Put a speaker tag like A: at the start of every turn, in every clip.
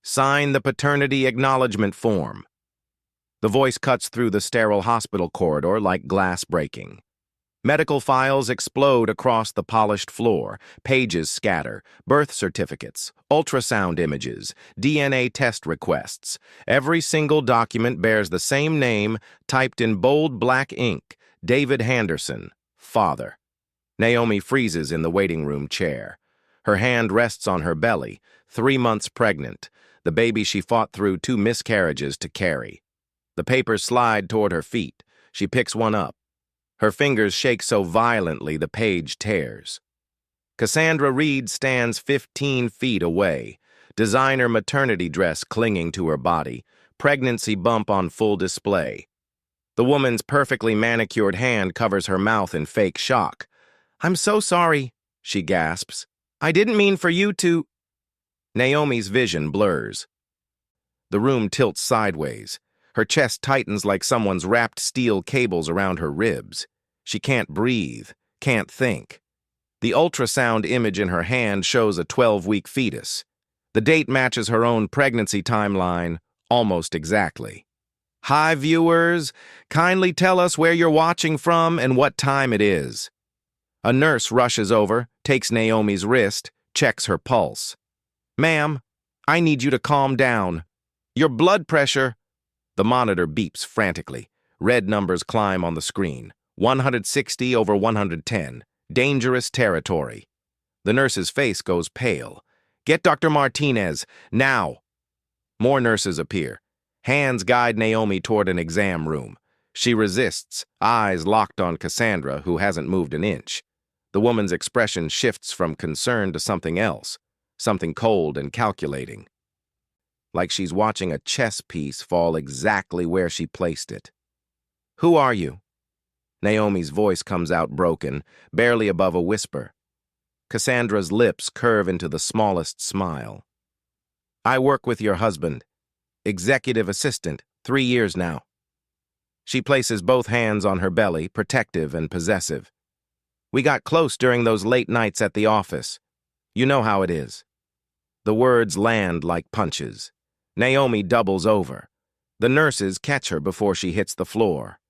A: Sign the paternity acknowledgement form. The voice cuts through the sterile hospital corridor like glass breaking. Medical files explode across the polished floor, pages scatter, birth certificates, ultrasound images, DNA test requests. Every single document bears the same name, typed in bold black ink, David Henderson, father. Naomi freezes in the waiting room chair. Her hand rests on her belly, 3 months pregnant, the baby she fought through 2 miscarriages to carry. The papers slide toward her feet. She picks one up. Her fingers shake so violently the page tears. Cassandra Reed stands 15 feet away, designer maternity dress clinging to her body, pregnancy bump on full display. The woman's perfectly manicured hand covers her mouth in fake shock. "I'm so sorry," she gasps. "I didn't mean for you to—" Naomi's vision blurs. The room tilts sideways. Her chest tightens like someone's wrapped steel cables around her ribs. She can't breathe, can't think. The ultrasound image in her hand shows a 12-week fetus. The date matches her own pregnancy timeline almost exactly. "Hi, viewers. Kindly tell us where you're watching from and what time it is." A nurse rushes over, takes Naomi's wrist, checks her pulse. "Ma'am, I need you to calm down. Your blood pressure—" The monitor beeps frantically. Red numbers climb on the screen. 160 over 110. Dangerous territory. The nurse's face goes pale. "Get Dr. Martinez, now!" More nurses appear. Hands guide Naomi toward an exam room. She resists, eyes locked on Cassandra, who hasn't moved an inch. The woman's expression shifts from concern to something else, something cold and calculating. Like she's watching a chess piece fall exactly where she placed it. "Who are you?" Naomi's voice comes out broken, barely above a whisper. Cassandra's lips curve into the smallest smile. "I work with your husband. Executive assistant, 3 years now." She places both hands on her belly, protective and possessive. "We got close during those late nights at the office. You know how it is." The words land like punches. Naomi doubles over. The nurses catch her before she hits the floor.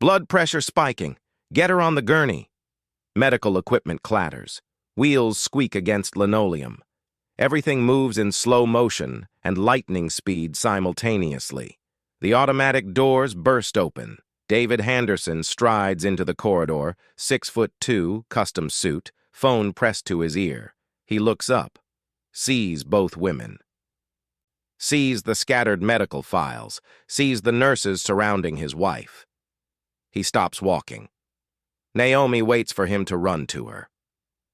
A: "Blood pressure spiking. Get her on the gurney." Medical equipment clatters. Wheels squeak against linoleum. Everything moves in slow motion and lightning speed simultaneously. The automatic doors burst open. David Henderson strides into the corridor, 6'2", custom suit, phone pressed to his ear. He looks up, sees both women. Sees the scattered medical files, sees the nurses surrounding his wife. He stops walking. Naomi waits for him to run to her,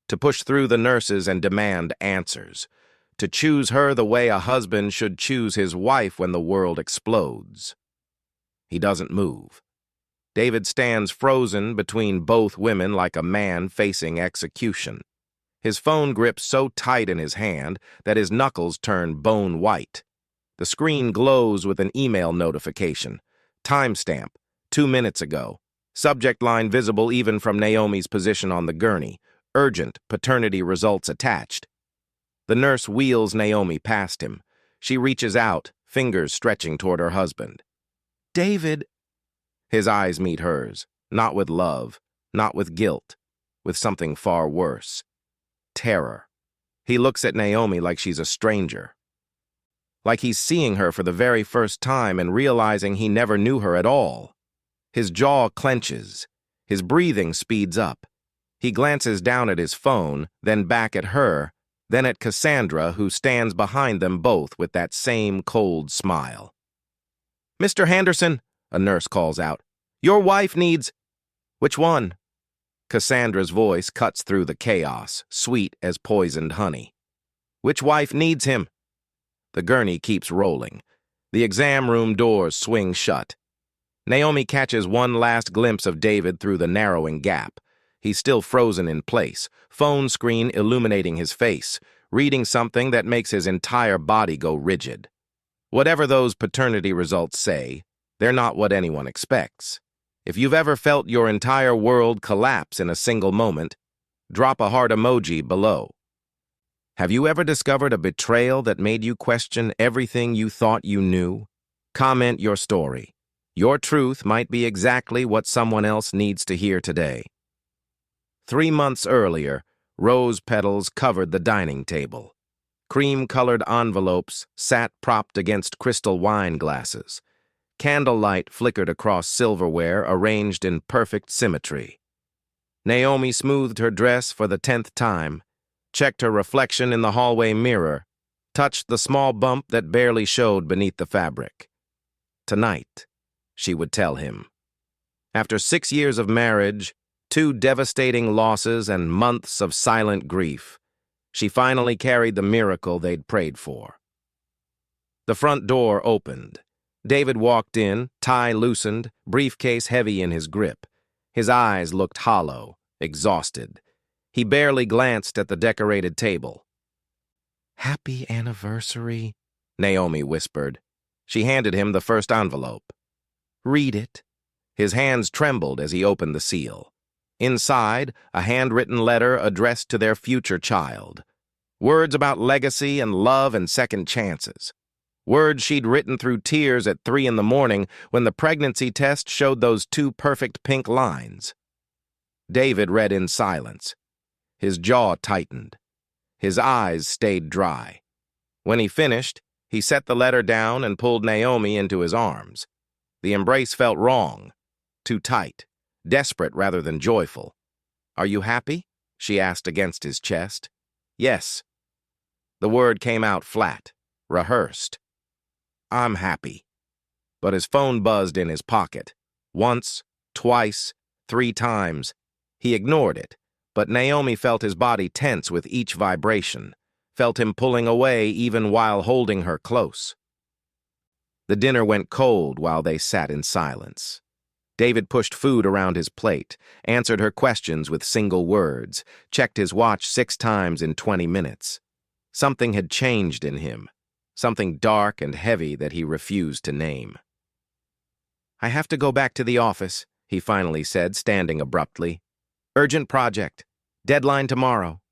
A: to push through the nurses and demand answers, to choose her the way a husband should choose his wife when the world explodes. He doesn't move. David stands frozen between both women like a man facing execution. His phone grips so tight in his hand that his knuckles turn bone white. The screen glows with an email notification. Timestamp, 2 minutes ago. Subject line visible even from Naomi's position on the gurney. Urgent, paternity results attached. The nurse wheels Naomi past him. She reaches out, fingers stretching toward her husband. "David." His eyes meet hers, not with love, not with guilt, with something far worse. Terror. He looks at Naomi like she's a stranger. Like he's seeing her for the very first time and realizing he never knew her at all. His jaw clenches. His breathing speeds up. He glances down at his phone, then back at her, then at Cassandra, who stands behind them both with that same cold smile. "Mr. Henderson," a nurse calls out, "your wife needs—" "Which one?" Cassandra's voice cuts through the chaos, sweet as poisoned honey. "Which wife needs him?" The gurney keeps rolling. The exam room doors swing shut. Naomi catches one last glimpse of David through the narrowing gap. He's still frozen in place, phone screen illuminating his face, reading something that makes his entire body go rigid. Whatever those paternity results say, they're not what anyone expects. If you've ever felt your entire world collapse in a single moment, drop a heart emoji below. Have you ever discovered a betrayal that made you question everything you thought you knew? Comment your story. Your truth might be exactly what someone else needs to hear today. 3 months earlier, rose petals covered the dining table. Cream-colored envelopes sat propped against crystal wine glasses. Candlelight flickered across silverware arranged in perfect symmetry. Naomi smoothed her dress for the 10th time, checked her reflection in the hallway mirror, touched the small bump that barely showed beneath the fabric. Tonight, she would tell him. After 6 years of marriage, 2 devastating losses and months of silent grief, she finally carried the miracle they'd prayed for. The front door opened. David walked in, tie loosened, briefcase heavy in his grip. His eyes looked hollow, exhausted. He barely glanced at the decorated table. "Happy anniversary," Naomi whispered. She handed him the first envelope. "Read it." His hands trembled as he opened the seal. Inside, a handwritten letter addressed to their future child. Words about legacy and love and second chances. Words she'd written through tears at 3 in the morning when the pregnancy test showed those 2 perfect pink lines. David read in silence. His jaw tightened. His eyes stayed dry. When he finished, he set the letter down and pulled Naomi into his arms. The embrace felt wrong, too tight, desperate rather than joyful. "Are you happy?" she asked against his chest. "Yes." The word came out flat, rehearsed. "I'm happy." But his phone buzzed in his pocket. Once, twice, 3 times. He ignored it, but Naomi felt his body tense with each vibration, felt him pulling away even while holding her close. The dinner went cold while they sat in silence. David pushed food around his plate, answered her questions with single words, checked his watch 6 times in 20 minutes. Something had changed in him, something dark and heavy that he refused to name. "I have to go back to the office," he finally said, standing abruptly. "Urgent project. Deadline tomorrow."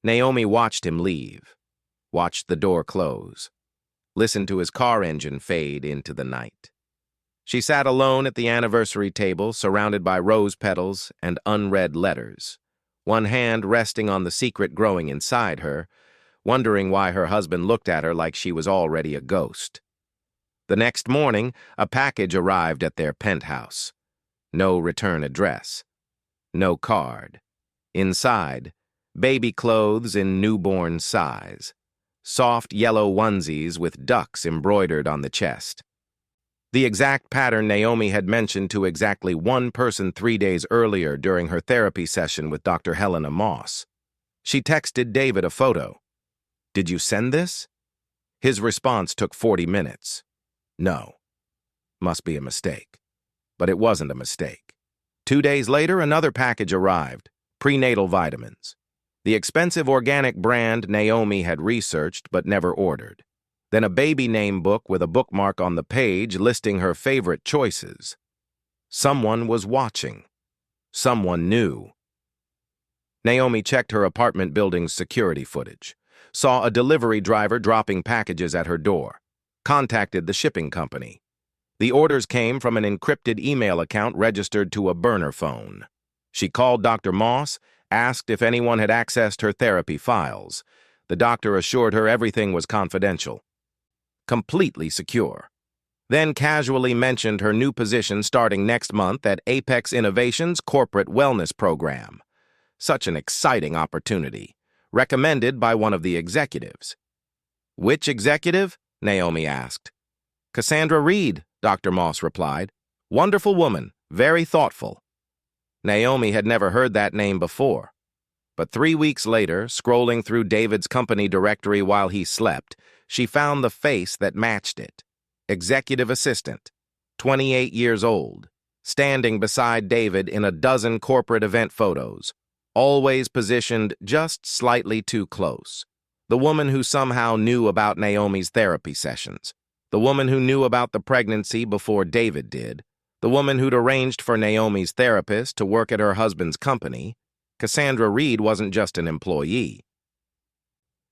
A: Naomi watched him leave, watched the door close, listened to his car engine fade into the night. She sat alone at the anniversary table, surrounded by rose petals and unread letters, one hand resting on the secret growing inside her, wondering why her husband looked at her like she was already a ghost. The next morning, a package arrived at their penthouse. No return address. No card. Inside, baby clothes in newborn size. Soft yellow onesies with ducks embroidered on the chest. The exact pattern Naomi had mentioned to exactly one person 3 days earlier during her therapy session with Dr. Helena Moss. She texted David a photo. "Did you send this?" His response took 40 minutes. "No." Must be a mistake. But it wasn't a mistake. 2 days later, another package arrived, prenatal vitamins. The expensive organic brand Naomi had researched but never ordered. Then a baby name book with a bookmark on the page listing her favorite choices. Someone was watching. Someone knew. Naomi checked her apartment building's security footage, saw a delivery driver dropping packages at her door, contacted the shipping company. The orders came from an encrypted email account registered to a burner phone. She called Dr. Moss, asked if anyone had accessed her therapy files. The doctor assured her everything was confidential. Completely secure. Then casually mentioned her new position starting next month at Apex Innovations' corporate wellness program. Such an exciting opportunity. Recommended by one of the executives. "Which executive?" Naomi asked. "Cassandra Reed," Dr. Moss replied. "Wonderful woman, very thoughtful." Naomi had never heard that name before. But 3 weeks later, scrolling through David's company directory while he slept, she found the face that matched it. Executive assistant, 28 years old, standing beside David in a dozen corporate event photos, always positioned just slightly too close. The woman who somehow knew about Naomi's therapy sessions. The woman who knew about the pregnancy before David did. The woman who'd arranged for Naomi's therapist to work at her husband's company. Cassandra Reed wasn't just an employee.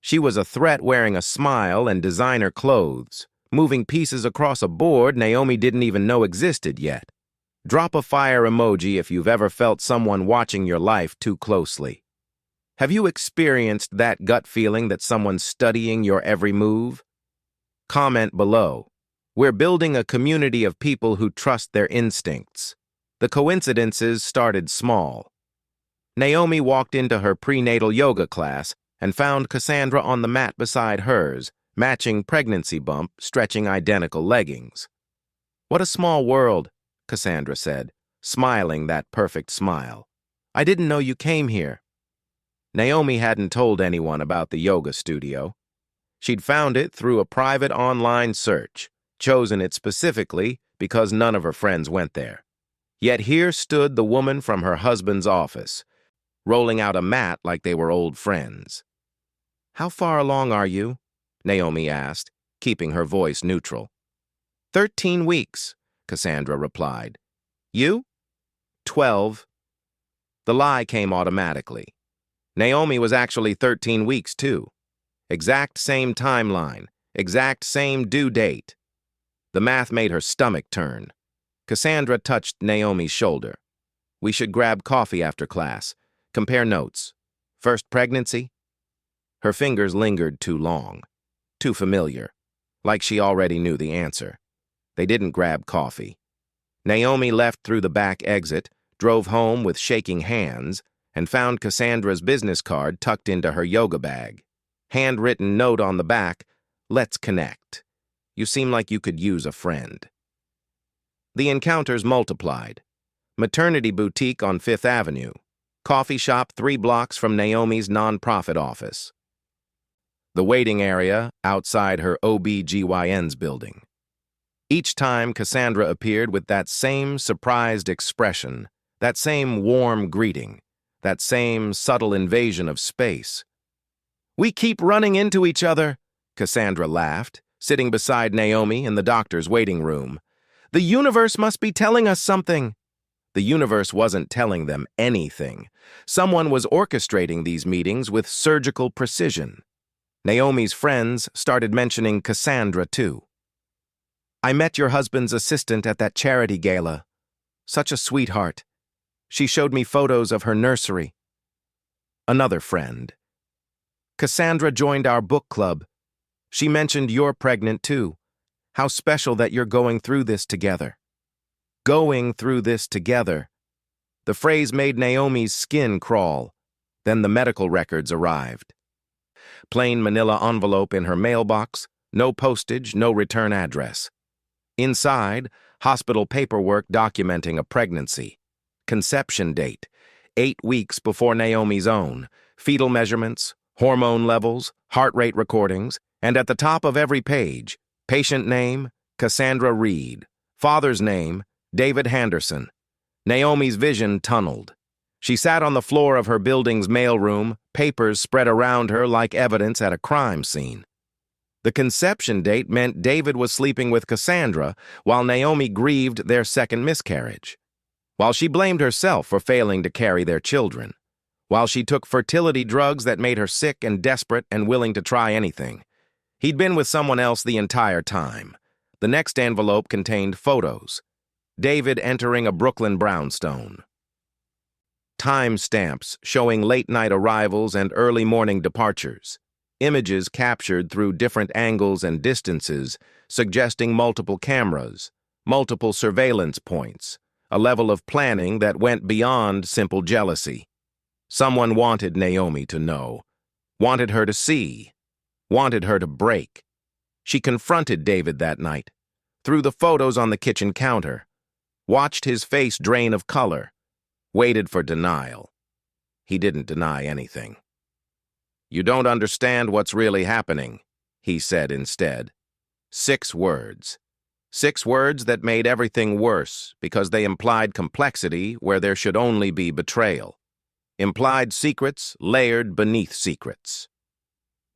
A: She was a threat wearing a smile and designer clothes, moving pieces across a board Naomi didn't even know existed yet. Drop a fire emoji if you've ever felt someone watching your life too closely. Have you experienced that gut feeling that someone's studying your every move? Comment below. We're building a community of people who trust their instincts. The coincidences started small. Naomi walked into her prenatal yoga class and found Cassandra on the mat beside hers, matching pregnancy bump, stretching identical leggings. "What a small world," Cassandra said, smiling that perfect smile. "I didn't know you came here." Naomi hadn't told anyone about the yoga studio. She'd found it through a private online search, chosen it specifically because none of her friends went there. Yet here stood the woman from her husband's office, rolling out a mat like they were old friends. "How far along are you?" Naomi asked, keeping her voice neutral. 13 weeks, Cassandra replied. "You?" 12. The lie came automatically. Naomi was actually 13 weeks, too. Exact same timeline, exact same due date. The math made her stomach turn. Cassandra touched Naomi's shoulder. "We should grab coffee after class. Compare notes. First pregnancy?" Her fingers lingered too long. Too familiar. Like she already knew the answer. They didn't grab coffee. Naomi left through the back exit, drove home with shaking hands, and found Cassandra's business card tucked into her yoga bag. Handwritten note on the back, "Let's connect. You seem like you could use a friend." The encounters multiplied. Maternity boutique on 5th Avenue. Coffee shop 3 blocks from Naomi's nonprofit office. The waiting area outside her OB/GYN's building. Each time Cassandra appeared with that same surprised expression, that same warm greeting, that same subtle invasion of space. "We keep running into each other," Cassandra laughed, sitting beside Naomi in the doctor's waiting room. "The universe must be telling us something." The universe wasn't telling them anything. Someone was orchestrating these meetings with surgical precision. Naomi's friends started mentioning Cassandra, too. "I met your husband's assistant at that charity gala. Such a sweetheart. She showed me photos of her nursery." Another friend. "Cassandra joined our book club. She mentioned you're pregnant, too. How special that you're going through this together." Going through this together. The phrase made Naomi's skin crawl. Then the medical records arrived. Plain manila envelope in her mailbox, no postage, no return address. Inside, hospital paperwork documenting a pregnancy. Conception date, 8 weeks before Naomi's own. Fetal measurements, hormone levels, heart rate recordings, and at the top of every page, patient name, Cassandra Reed. Father's name, David Henderson. Naomi's vision tunneled. She sat on the floor of her building's mailroom, papers spread around her like evidence at a crime scene. The conception date meant David was sleeping with Cassandra while Naomi grieved their second miscarriage. While she blamed herself for failing to carry their children. While she took fertility drugs that made her sick and desperate and willing to try anything. He'd been with someone else the entire time. The next envelope contained photos. David entering a Brooklyn brownstone. Time stamps showing late-night arrivals and early morning departures. Images captured through different angles and distances, suggesting multiple cameras, multiple surveillance points, a level of planning that went beyond simple jealousy. Someone wanted Naomi to know, wanted her to see, wanted her to break. She confronted David that night, threw the photos on the kitchen counter, watched his face drain of color, waited for denial. He didn't deny anything. "You don't understand what's really happening," he said instead. 6 words. 6 words that made everything worse because they implied complexity where there should only be betrayal. Implied secrets layered beneath secrets.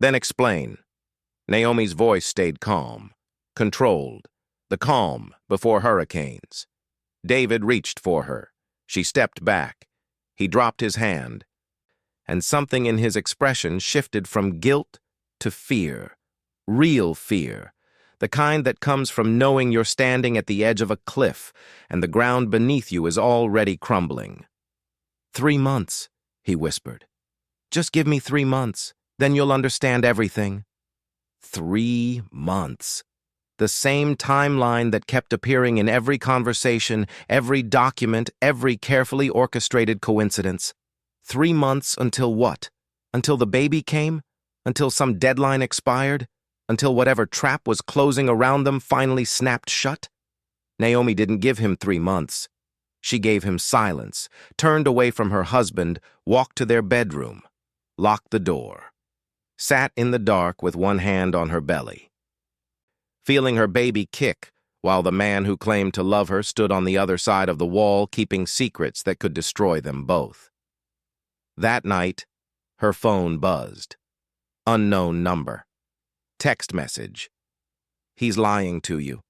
A: "Then explain." Naomi's voice stayed calm, controlled, the calm before hurricanes. David reached for her. She stepped back. He dropped his hand, and something in his expression shifted from guilt to fear. Real fear. The kind that comes from knowing you're standing at the edge of a cliff and the ground beneath you is already crumbling. 3 months, he whispered. Just give me 3 months, then you'll understand everything. 3 months. The same timeline that kept appearing in every conversation, every document, every carefully orchestrated coincidence. 3 months until what? Until the baby came? Until some deadline expired? Until whatever trap was closing around them finally snapped shut? Naomi didn't give him 3 months. She gave him silence, turned away from her husband, walked to their bedroom, locked the door, sat in the dark with one hand on her belly, feeling her baby kick while the man who claimed to love her stood on the other side of the wall keeping secrets that could destroy them both. That night, her phone buzzed. Unknown number. Text message. He's lying to you,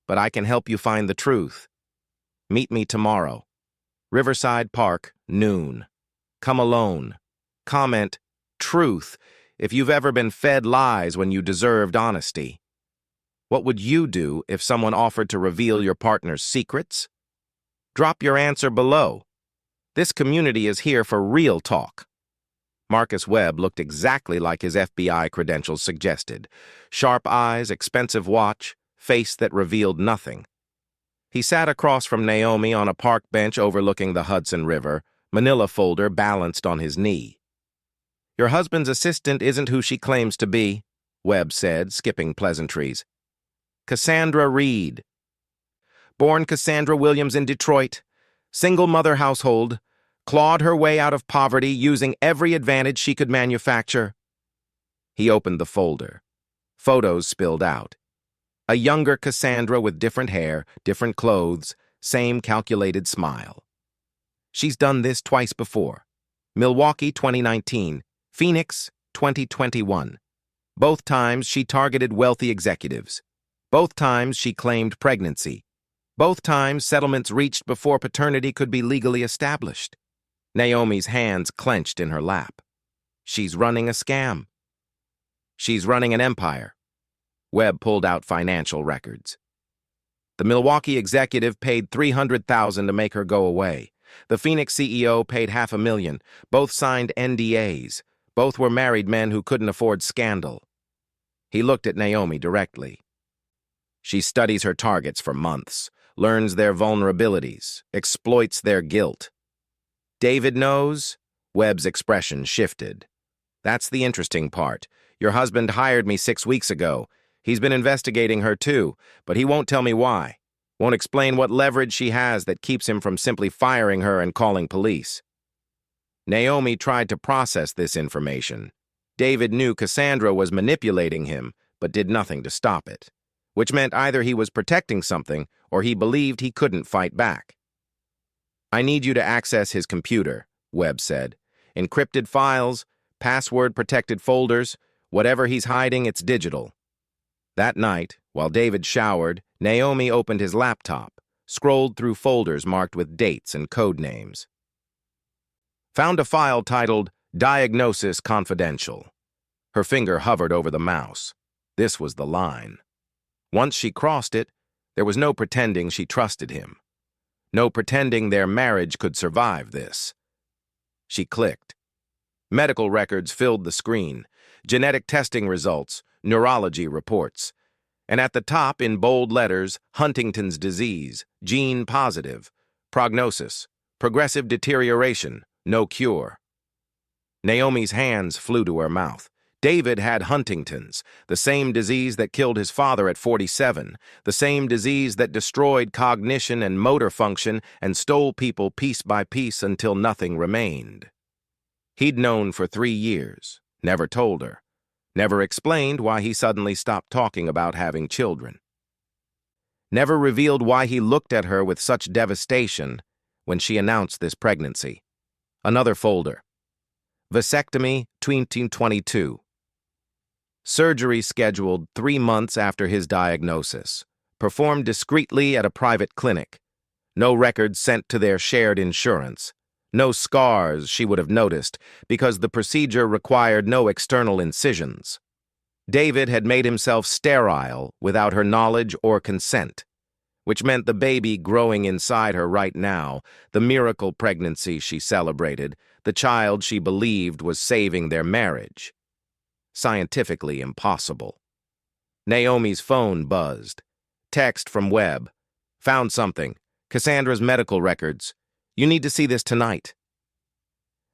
A: but I can help you find the truth. Meet me tomorrow. Riverside Park, noon. Come alone. Comment, truth, if you've ever been fed lies when you deserved honesty. What would you do if someone offered to reveal your partner's secrets? Drop your answer below. This community is here for real talk. Marcus Webb looked exactly like his FBI credentials suggested. Sharp eyes, expensive watch, face that revealed nothing. He sat across from Naomi on a park bench overlooking the Hudson River, manila folder balanced on his knee. Your husband's assistant isn't who she claims to be, Webb said, skipping pleasantries. Cassandra Reed. Born Cassandra Williams in Detroit, single mother household, clawed her way out of poverty using every advantage she could manufacture. He opened the folder. Photos spilled out. A younger Cassandra with different hair, different clothes, same calculated smile. She's done this twice before. Milwaukee 2019, Phoenix 2021. Both times she targeted wealthy executives. Both times she claimed pregnancy. Both times settlements reached before paternity could be legally established. Naomi's hands clenched in her lap. She's running a scam. She's running an empire. Webb pulled out financial records. The Milwaukee executive paid $300,000 to make her go away. The Phoenix CEO paid $500,000. Both signed NDAs. Both were married men who couldn't afford scandal. He looked at Naomi directly. She studies her targets for months, learns their vulnerabilities, exploits their guilt. David knows? Webb's expression shifted. That's the interesting part. Your husband hired me 6 weeks ago. He's been investigating her too, but he won't tell me why. Won't explain what leverage she has that keeps him from simply firing her and calling police. Naomi tried to process this information. David knew Cassandra was manipulating him, but did nothing to stop it, which meant either he was protecting something or he believed he couldn't fight back. I need you to access his computer, Webb said. Encrypted files, password-protected folders, whatever he's hiding, it's digital. That night, while David showered, Naomi opened his laptop, scrolled through folders marked with dates and code names. Found a file titled Diagnosis Confidential. Her finger hovered over the mouse. This was the line. Once she crossed it, there was no pretending she trusted him. No pretending their marriage could survive this. She clicked. Medical records filled the screen, genetic testing results, neurology reports. And at the top, in bold letters, Huntington's disease, gene positive, prognosis, progressive deterioration, no cure. Naomi's hands flew to her mouth. David had Huntington's, the same disease that killed his father at 47, the same disease that destroyed cognition and motor function and stole people piece by piece until nothing remained. He'd known for 3 years, never told her, never explained why he suddenly stopped talking about having children. Never revealed why he looked at her with such devastation when she announced this pregnancy. Another folder. Vasectomy 2022. Surgery scheduled 3 months after his diagnosis. Performed discreetly at a private clinic. No records sent to their shared insurance. No scars she would have noticed because the procedure required no external incisions. David had made himself sterile without her knowledge or consent, which meant the baby growing inside her right now, the miracle pregnancy she celebrated, the child she believed was saving their marriage. Scientifically impossible. Naomi's phone buzzed. Text from Webb. Found something. Cassandra's medical records. You need to see this tonight.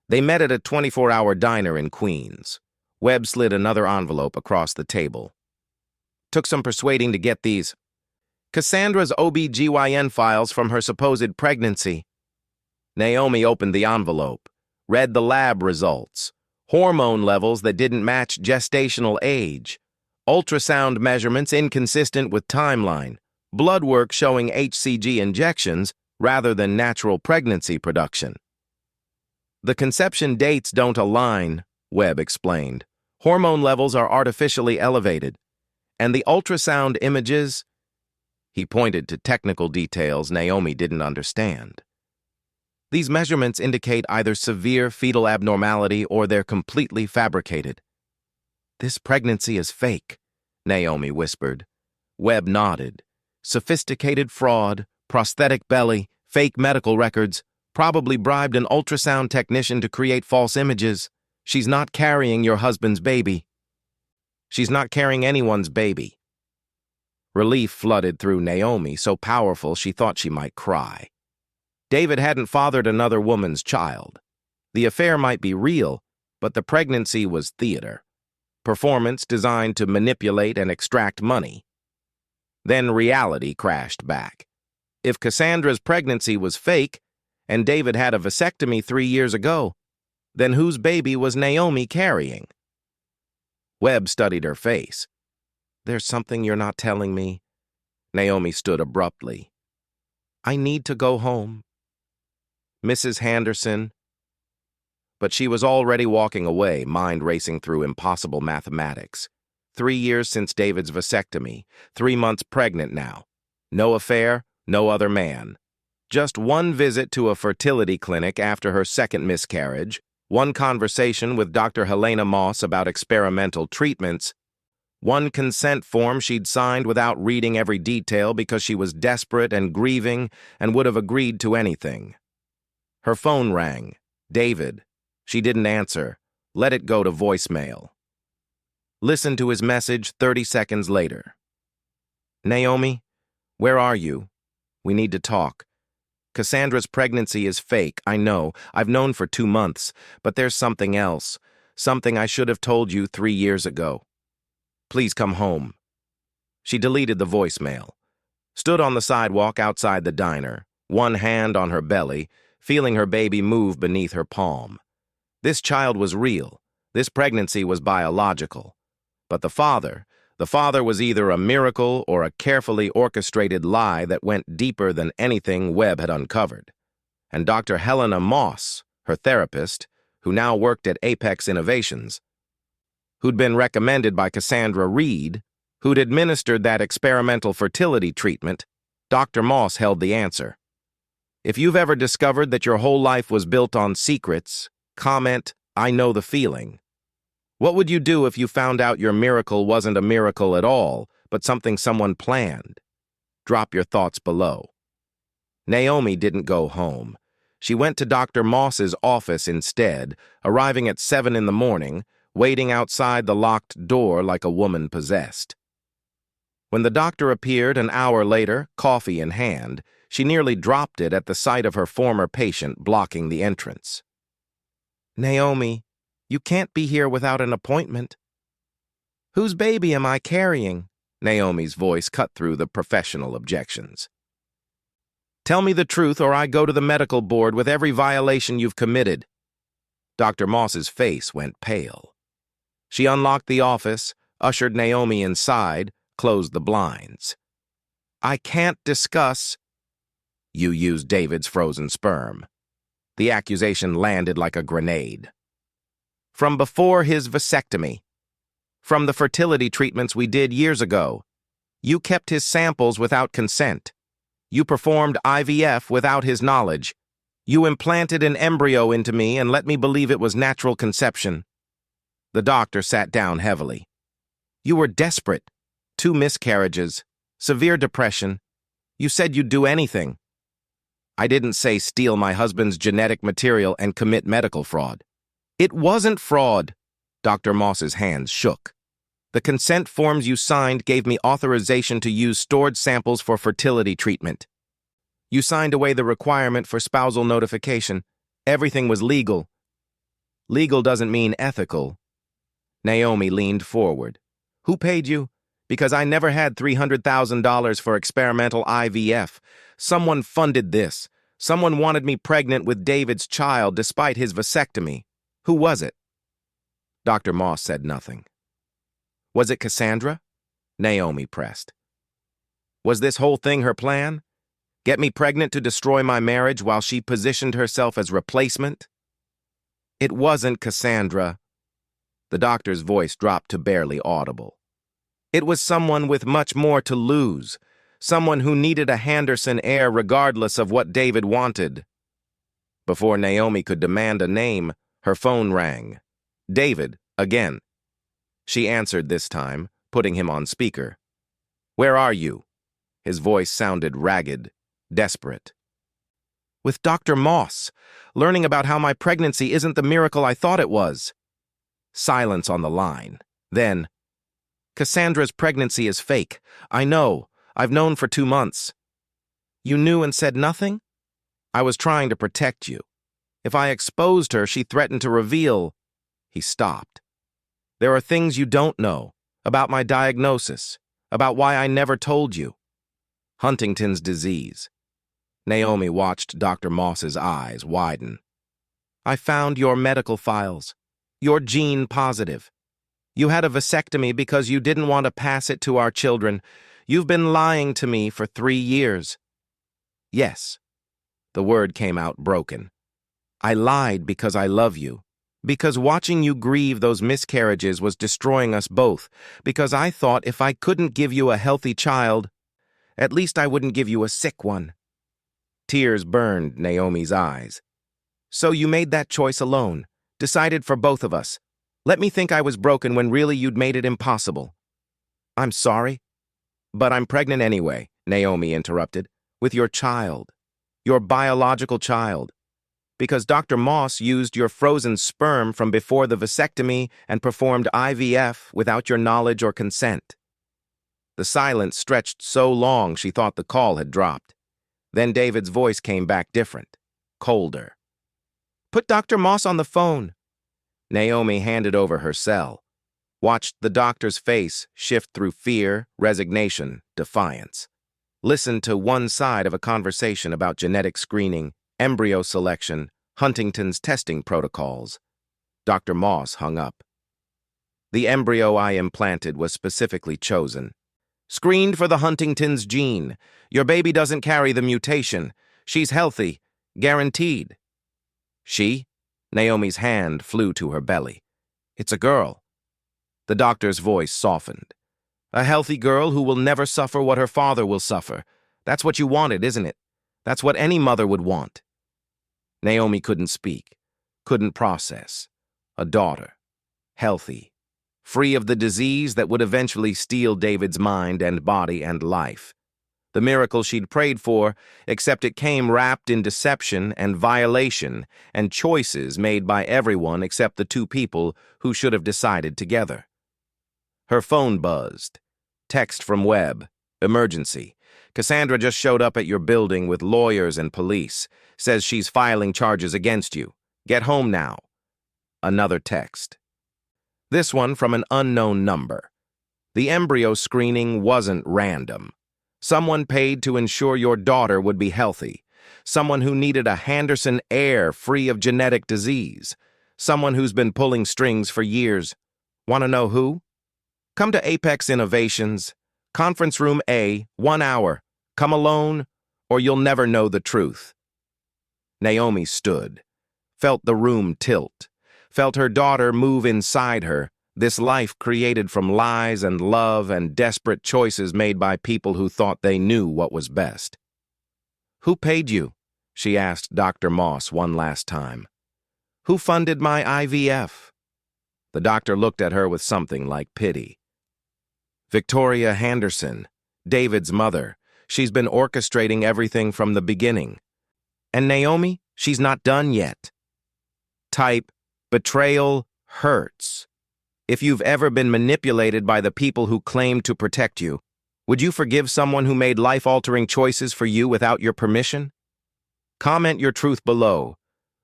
A: They met at a 24-hour diner in Queens. Webb slid another envelope across the table. Took some persuading to get these. Cassandra's OB/GYN files from her supposed pregnancy. Naomi opened the envelope, read the lab results, hormone levels that didn't match gestational age, ultrasound measurements inconsistent with timeline, blood work showing HCG injections rather than natural pregnancy production. The conception dates don't align, Webb explained. Hormone levels are artificially elevated, and the ultrasound images... He pointed to technical details Naomi didn't understand. These measurements indicate either severe fetal abnormality or they're completely fabricated. This pregnancy is fake, Naomi whispered. Webb nodded. Sophisticated fraud, prosthetic belly, fake medical records, probably bribed an ultrasound technician to create false images. She's not carrying your husband's baby. She's not carrying anyone's baby. Relief flooded through Naomi, so powerful she thought she might cry. David hadn't fathered another woman's child. The affair might be real, but the pregnancy was theater. Performance designed to manipulate and extract money. Then reality crashed back. If Cassandra's pregnancy was fake, and David had a vasectomy 3 years ago, then whose baby was Naomi carrying? Webb studied her face. There's something you're not telling me. Naomi stood abruptly. I need to go home. Mrs. Henderson. But she was already walking away, mind racing through impossible mathematics. 3 years since David's vasectomy, 3 months pregnant now. No affair, no other man. Just one visit to a fertility clinic after her second miscarriage, one conversation with Dr. Helena Moss about experimental treatments, one consent form she'd signed without reading every detail because she was desperate and grieving and would have agreed to anything. Her phone rang. David. She didn't answer. Let it go to voicemail. Listened to his message 30 seconds later. Naomi, where are you? We need to talk. Cassandra's pregnancy is fake, I know. I've known for 2 months, but there's something else. Something I should have told you 3 years ago. Please come home. She deleted the voicemail, stood on the sidewalk outside the diner, one hand on her belly, feeling her baby move beneath her palm. This child was real. This pregnancy was biological. But the father was either a miracle or a carefully orchestrated lie that went deeper than anything Webb had uncovered. And Dr. Helena Moss, her therapist, who now worked at Apex Innovations, who'd been recommended by Cassandra Reed, who'd administered that experimental fertility treatment, Dr. Moss held the answer. If you've ever discovered that your whole life was built on secrets, comment, I know the feeling. What would you do if you found out your miracle wasn't a miracle at all, but something someone planned? Drop your thoughts below. Naomi didn't go home. She went to Dr. Moss's office instead, arriving at 7 in the morning, waiting outside the locked door like a woman possessed. When the doctor appeared an hour later, coffee in hand, she nearly dropped it at the sight of her former patient blocking the entrance. Naomi, you can't be here without an appointment. Whose baby am I carrying? Naomi's voice cut through the professional objections. Tell me the truth or I go to the medical board with every violation you've committed. Dr. Moss's face went pale. She unlocked the office, ushered Naomi inside, closed the blinds. I can't discuss. You used David's frozen sperm. The accusation landed like a grenade. From before his vasectomy. From the fertility treatments we did years ago. You kept his samples without consent. You performed IVF without his knowledge. You implanted an embryo into me and let me believe it was natural conception. The doctor sat down heavily. You were desperate. 2 miscarriages. Severe depression. You said you'd do anything. I didn't say steal my husband's genetic material and commit medical fraud. It wasn't fraud. Dr. Moss's hands shook. The consent forms you signed gave me authorization to use stored samples for fertility treatment. You signed away the requirement for spousal notification. Everything was legal. Legal doesn't mean ethical. Naomi leaned forward. Who paid you? Because I never had $300,000 for experimental IVF. Someone funded this. Someone wanted me pregnant with David's child despite his vasectomy. Who was it? Dr. Moss said nothing. Was it Cassandra? Naomi pressed. Was this whole thing her plan? Get me pregnant to destroy my marriage while she positioned herself as replacement? It wasn't Cassandra. The doctor's voice dropped to barely audible. It was someone with much more to lose, someone who needed a Henderson heir regardless of what David wanted. Before Naomi could demand a name, her phone rang. David, again. She answered this time, putting him on speaker. Where are you? His voice sounded ragged, desperate. With Dr. Moss, learning about how my pregnancy isn't the miracle I thought it was. Silence on the line. Then, Cassandra's pregnancy is fake. I know. I've known for 2 months. You knew and said nothing? I was trying to protect you. If I exposed her, she threatened to reveal. He stopped. There are things you don't know, about my diagnosis, about why I never told you. Huntington's disease. Naomi watched Dr. Moss's eyes widen. I found your medical files. You're gene positive. You had a vasectomy because you didn't want to pass it to our children. You've been lying to me for 3 years. Yes. The word came out broken. I lied because I love you. Because watching you grieve those miscarriages was destroying us both. Because I thought if I couldn't give you a healthy child, at least I wouldn't give you a sick one. Tears burned Naomi's eyes. So you made that choice alone, decided for both of us. Let me think I was broken when really you'd made it impossible. I'm sorry. But I'm pregnant anyway, Naomi interrupted, with your child, your biological child. Because Dr. Moss used your frozen sperm from before the vasectomy and performed IVF without your knowledge or consent. The silence stretched so long she thought the call had dropped. Then David's voice came back different, colder. Put Dr. Moss on the phone. Naomi handed over her cell, watched the doctor's face shift through fear, resignation, defiance. Listened to one side of a conversation about genetic screening, embryo selection, Huntington's testing protocols. Dr. Moss hung up. The embryo I implanted was specifically chosen. Screened for the Huntington's gene. Your baby doesn't carry the mutation. She's healthy. Guaranteed. She? Naomi's hand flew to her belly. It's a girl. The doctor's voice softened. A healthy girl who will never suffer what her father will suffer. That's what you wanted, isn't it? That's what any mother would want. Naomi couldn't speak, couldn't process. A daughter. Healthy. Free of the disease that would eventually steal David's mind and body and life. The miracle she'd prayed for, except it came wrapped in deception and violation and choices made by everyone except the 2 people who should have decided together. Her phone buzzed. Text from Webb. Emergency. Cassandra just showed up at your building with lawyers and police. Says she's filing charges against you. Get home now. Another text. This one from an unknown number. The embryo screening wasn't random. Someone paid to ensure your daughter would be healthy. Someone who needed a Henderson heir free of genetic disease. Someone who's been pulling strings for years. Want to know who? Come to Apex Innovations, Conference Room A, 1 hour. Come alone, or you'll never know the truth. Naomi stood, felt the room tilt, felt her daughter move inside her, this life created from lies and love and desperate choices made by people who thought they knew what was best. Who paid you? She asked Dr. Moss one last time. Who funded my IVF? The doctor looked at her with something like pity. Victoria Henderson, David's mother. She's been orchestrating everything from the beginning. And Naomi, she's not done yet. Type, betrayal hurts. If you've ever been manipulated by the people who claim to protect you, would you forgive someone who made life-altering choices for you without your permission? Comment your truth below.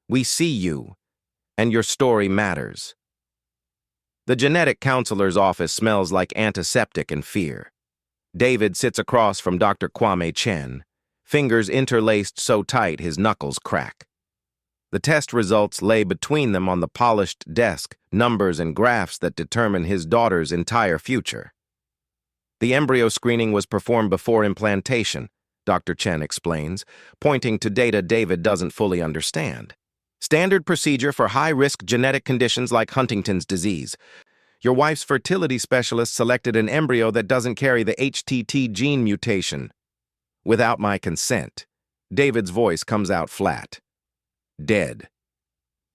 A: We see you, and your story matters. The genetic counselor's office smells like antiseptic and fear. David sits across from Dr. Kwame Chen, fingers interlaced so tight his knuckles crack. The test results lay between them on the polished desk, numbers and graphs that determine his daughter's entire future. The embryo screening was performed before implantation, Dr. Chen explains, pointing to data David doesn't fully understand. Standard procedure for high-risk genetic conditions like Huntington's disease. Your wife's fertility specialist selected an embryo that doesn't carry the HTT gene mutation. Without my consent. David's voice comes out flat. Dead.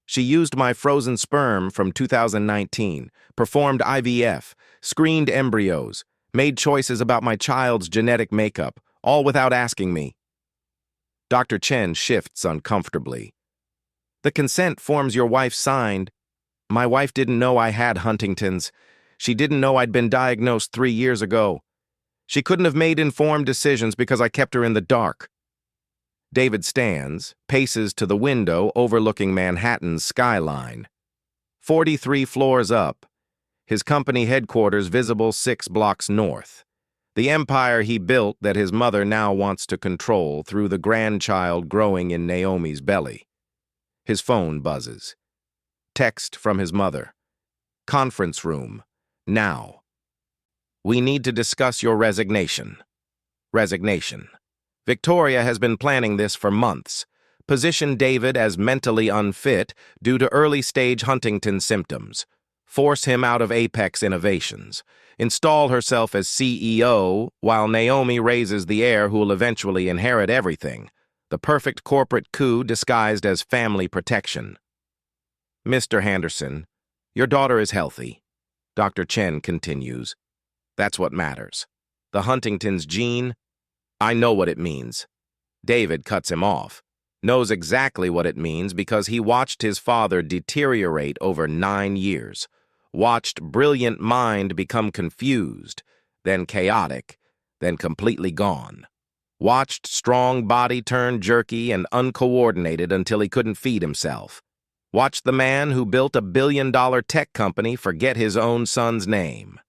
A: She used my frozen sperm from 2019, performed IVF, screened embryos, made choices about my child's genetic makeup, all without asking me. Dr. Chen shifts uncomfortably. The consent forms your wife signed. My wife didn't know I had Huntington's. She didn't know I'd been diagnosed 3 years ago. She couldn't have made informed decisions because I kept her in the dark. David stands, paces to the window overlooking Manhattan's skyline. 43 floors up, his company headquarters visible 6 blocks north. The empire he built that his mother now wants to control through the grandchild growing in Naomi's belly. His phone buzzes. Text from his mother. Conference room. Now. We need to discuss your resignation. Resignation. Victoria has been planning this for months. Position David as mentally unfit due to early-stage Huntington symptoms. Force him out of Apex Innovations. Install herself as CEO while Naomi raises the heir who will eventually inherit everything. The perfect corporate coup disguised as family protection. Mr. Henderson, your daughter is healthy. Dr. Chen continues. That's what matters. The Huntington's gene, I know what it means. David cuts him off. Knows exactly what it means because he watched his father deteriorate over 9 years. Watched brilliant mind become confused, then chaotic, then completely gone. Watched strong body turn jerky and uncoordinated until he couldn't feed himself. Watched the man who built a billion-dollar tech company forget his own son's name.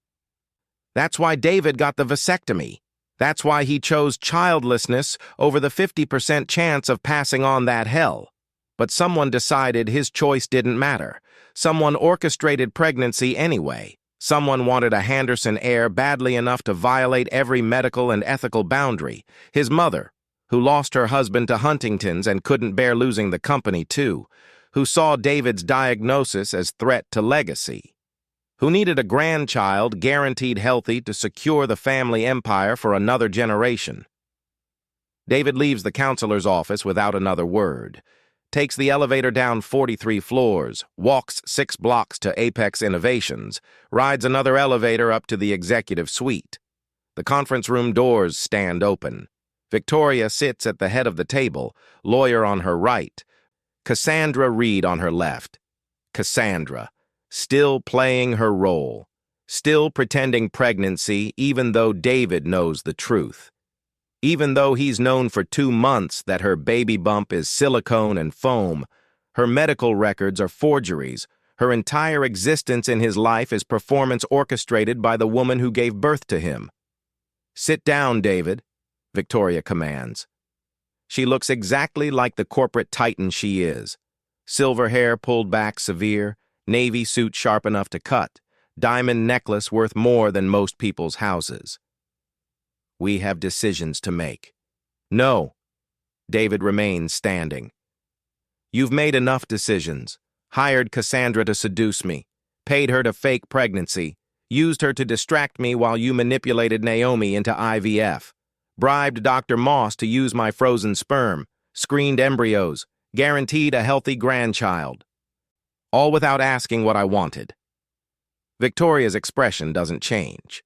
A: That's why David got the vasectomy. That's why he chose childlessness over the 50% chance of passing on that hell. But someone decided his choice didn't matter. Someone orchestrated pregnancy anyway. Someone wanted a Henderson heir badly enough to violate every medical and ethical boundary. His mother, who lost her husband to Huntington's and couldn't bear losing the company too, who saw David's diagnosis as threat to legacy, who needed a grandchild guaranteed healthy to secure the family empire for another generation. David leaves the counselor's office without another word, takes the elevator down 43 floors, walks 6 blocks to Apex Innovations, rides another elevator up to the executive suite. The conference room doors stand open. Victoria sits at the head of the table, lawyer on her right, Cassandra Reed on her left. Cassandra, still playing her role, still pretending pregnancy even though David knows the truth. Even though he's known for 2 months that her baby bump is silicone and foam, her medical records are forgeries, her entire existence in his life is performance orchestrated by the woman who gave birth to him. Sit down, David, Victoria commands. She looks exactly like the corporate titan she is. Silver hair pulled back severe, navy suit sharp enough to cut, diamond necklace worth more than most people's houses. We have decisions to make. No. David remains standing. You've made enough decisions. Hired Cassandra to seduce me. Paid her to fake pregnancy. Used her to distract me while you manipulated Naomi into IVF. Bribed Dr. Moss to use my frozen sperm. Screened embryos. Guaranteed a healthy grandchild. All without asking what I wanted. Victoria's expression doesn't change.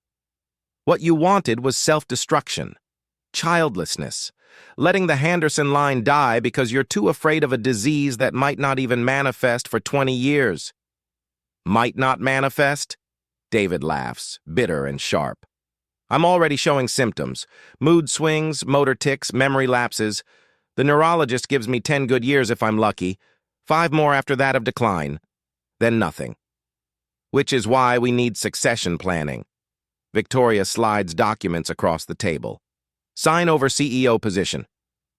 A: What you wanted was self-destruction, childlessness, letting the Henderson line die because you're too afraid of a disease that might not even manifest for 20 years. Might not manifest? David laughs, bitter and sharp. I'm already showing symptoms. Mood swings, motor tics, memory lapses. The neurologist gives me 10 good years if I'm lucky, 5 more after that of decline. Then nothing. Which is why we need succession planning. Victoria slides documents across the table. Sign over CEO position.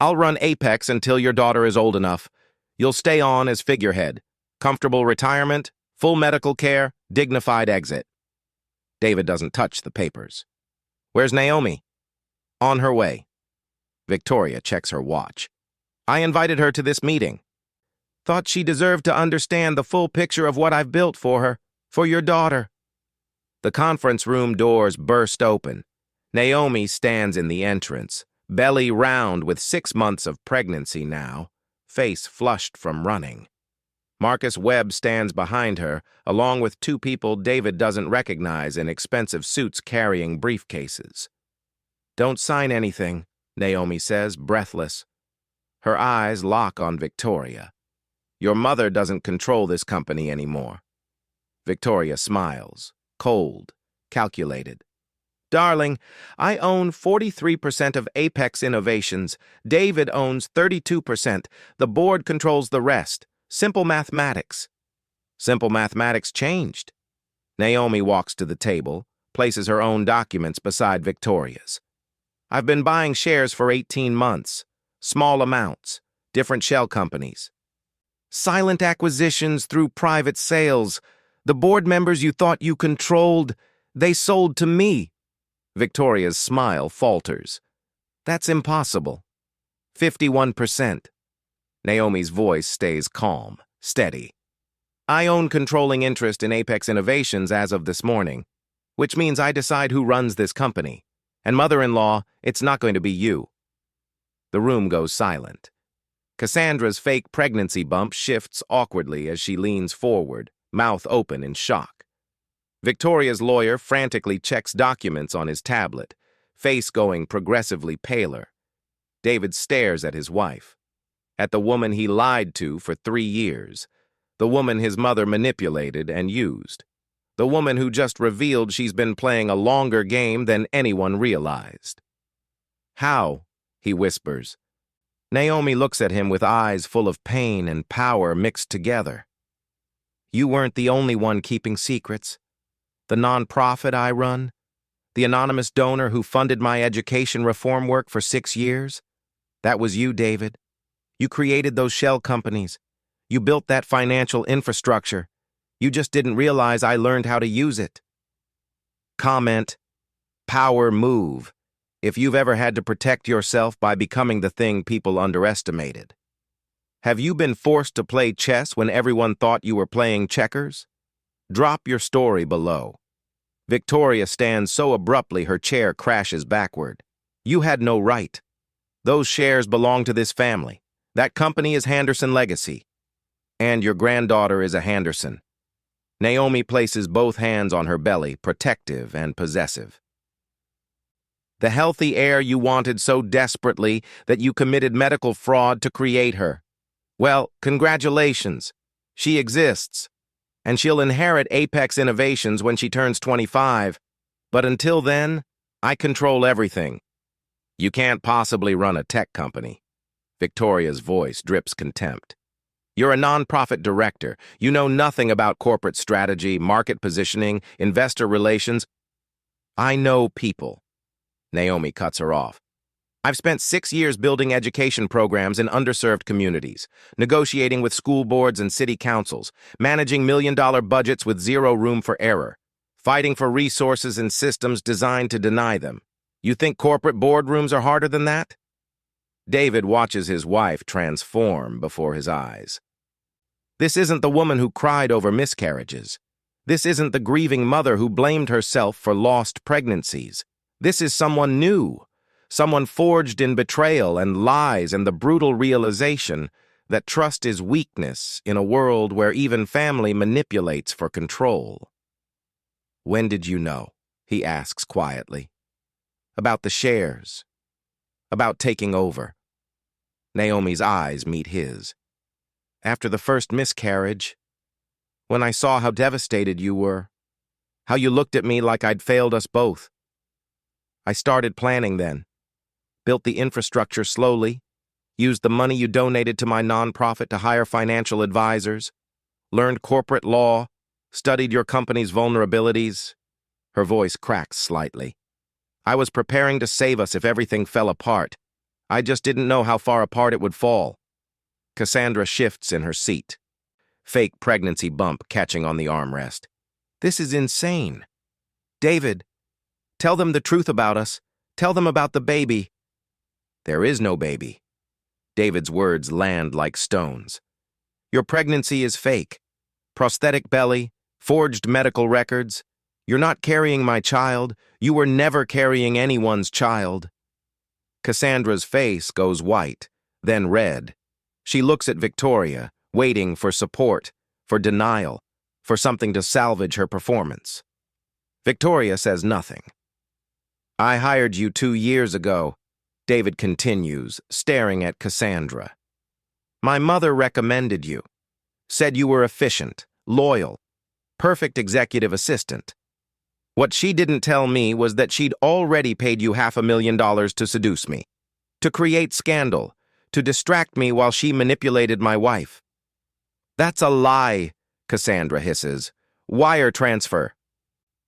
A: I'll run Apex until your daughter is old enough. You'll stay on as figurehead. Comfortable retirement, full medical care, dignified exit. David doesn't touch the papers. Where's Naomi? On her way. Victoria checks her watch. I invited her to this meeting. Thought she deserved to understand the full picture of what I've built for her, for your daughter. The conference room doors burst open. Naomi stands in the entrance, belly round with 6 months of pregnancy now, face flushed from running. Marcus Webb stands behind her, along with 2 people David doesn't recognize in expensive suits carrying briefcases. Don't sign anything, Naomi says, breathless. Her eyes lock on Victoria. Your mother doesn't control this company anymore. Victoria smiles, cold, calculated. Darling, I own 43% of Apex Innovations. David owns 32%. The board controls the rest. Simple mathematics. Simple mathematics changed. Naomi walks to the table, places her own documents beside Victoria's. I've been buying shares for 18 months. Small amounts. Different shell companies. Silent acquisitions through private sales. The board members you thought you controlled, they sold to me. Victoria's smile falters. That's impossible. 51%. Naomi's voice stays calm, steady. I own controlling interest in Apex Innovations as of this morning, which means I decide who runs this company. And mother-in-law, it's not going to be you. The room goes silent. Cassandra's fake pregnancy bump shifts awkwardly as she leans forward, mouth open in shock. Victoria's lawyer frantically checks documents on his tablet, face going progressively paler. David stares at his wife, at the woman he lied to for 3 years, the woman his mother manipulated and used, the woman who just revealed she's been playing a longer game than anyone realized. How? He whispers. Naomi looks at him with eyes full of pain and power mixed together. You weren't the only one keeping secrets. The nonprofit I run, the anonymous donor who funded my education reform work for 6 years, that was you, David. You created those shell companies. You built that financial infrastructure. You just didn't realize I learned how to use it. Comment, power move, if you've ever had to protect yourself by becoming the thing people underestimated. Have you been forced to play chess when everyone thought you were playing checkers? Drop your story below. Victoria stands so abruptly her chair crashes backward. You had no right. Those shares belong to this family. That company is Henderson Legacy. And your granddaughter is a Henderson. Naomi places both hands on her belly, protective and possessive. The healthy heir you wanted so desperately that you committed medical fraud to create her. Well, congratulations. She exists. And she'll inherit Apex Innovations when she turns 25. But until then, I control everything. You can't possibly run a tech company. Victoria's voice drips contempt. You're a nonprofit director. You know nothing about corporate strategy, market positioning, investor relations. I know people. Naomi cuts her off. I've spent 6 years building education programs in underserved communities, negotiating with school boards and city councils, managing million-dollar budgets with zero room for error, fighting for resources and systems designed to deny them. You think corporate boardrooms are harder than that? David watches his wife transform before his eyes. This isn't the woman who cried over miscarriages. This isn't the grieving mother who blamed herself for lost pregnancies. This is someone new. Someone forged in betrayal and lies and the brutal realization that trust is weakness in a world where even family manipulates for control. When did you know? He asks quietly. about the shares, about taking over. Naomi's eyes meet his. After the first miscarriage, when I saw how devastated you were, how you looked at me like I'd failed us both, I started planning then, built the infrastructure slowly, used the money you donated to my nonprofit to hire financial advisors, learned corporate law, studied your company's vulnerabilities. Her voice cracks slightly. I was preparing to save us if everything fell apart. I just didn't know how far apart it would fall. Cassandra shifts in her seat. Fake pregnancy bump catching on the armrest. This is insane. David, tell them the truth about us. Tell them about the baby. There is no baby. David's words land like stones. Your pregnancy is fake. Prosthetic belly, forged medical records. You're not carrying my child. You were never carrying anyone's child. Cassandra's face goes white, then red. She looks at Victoria, waiting for support, for denial, for something to salvage her performance. Victoria says nothing. I hired you 2 years ago, David continues, staring at Cassandra. My mother recommended you, said you were efficient, loyal, perfect executive assistant. What she didn't tell me was that she'd already paid you $500,000 to seduce me, to create scandal, to distract me while she manipulated my wife. That's a lie, Cassandra hisses. Wire transfer.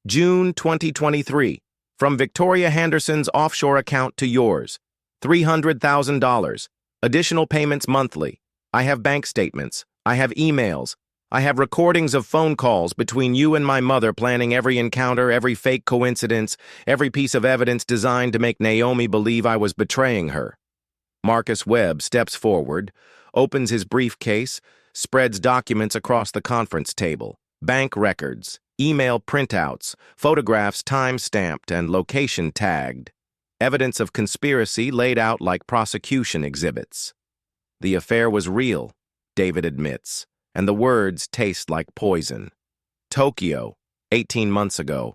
A: June 2023, from Victoria Henderson's offshore account to yours. $300,000. Additional payments monthly. I have bank statements. I have emails. I have recordings of phone calls between you and my mother planning every encounter, every fake coincidence, every piece of evidence designed to make Naomi believe I was betraying her. Marcus Webb steps forward, opens his briefcase, spreads documents across the conference table, bank records, email printouts, photographs time-stamped and location tagged, evidence of conspiracy laid out like prosecution exhibits. The affair was real, David admits, and the words taste like poison. Tokyo, 18 months ago.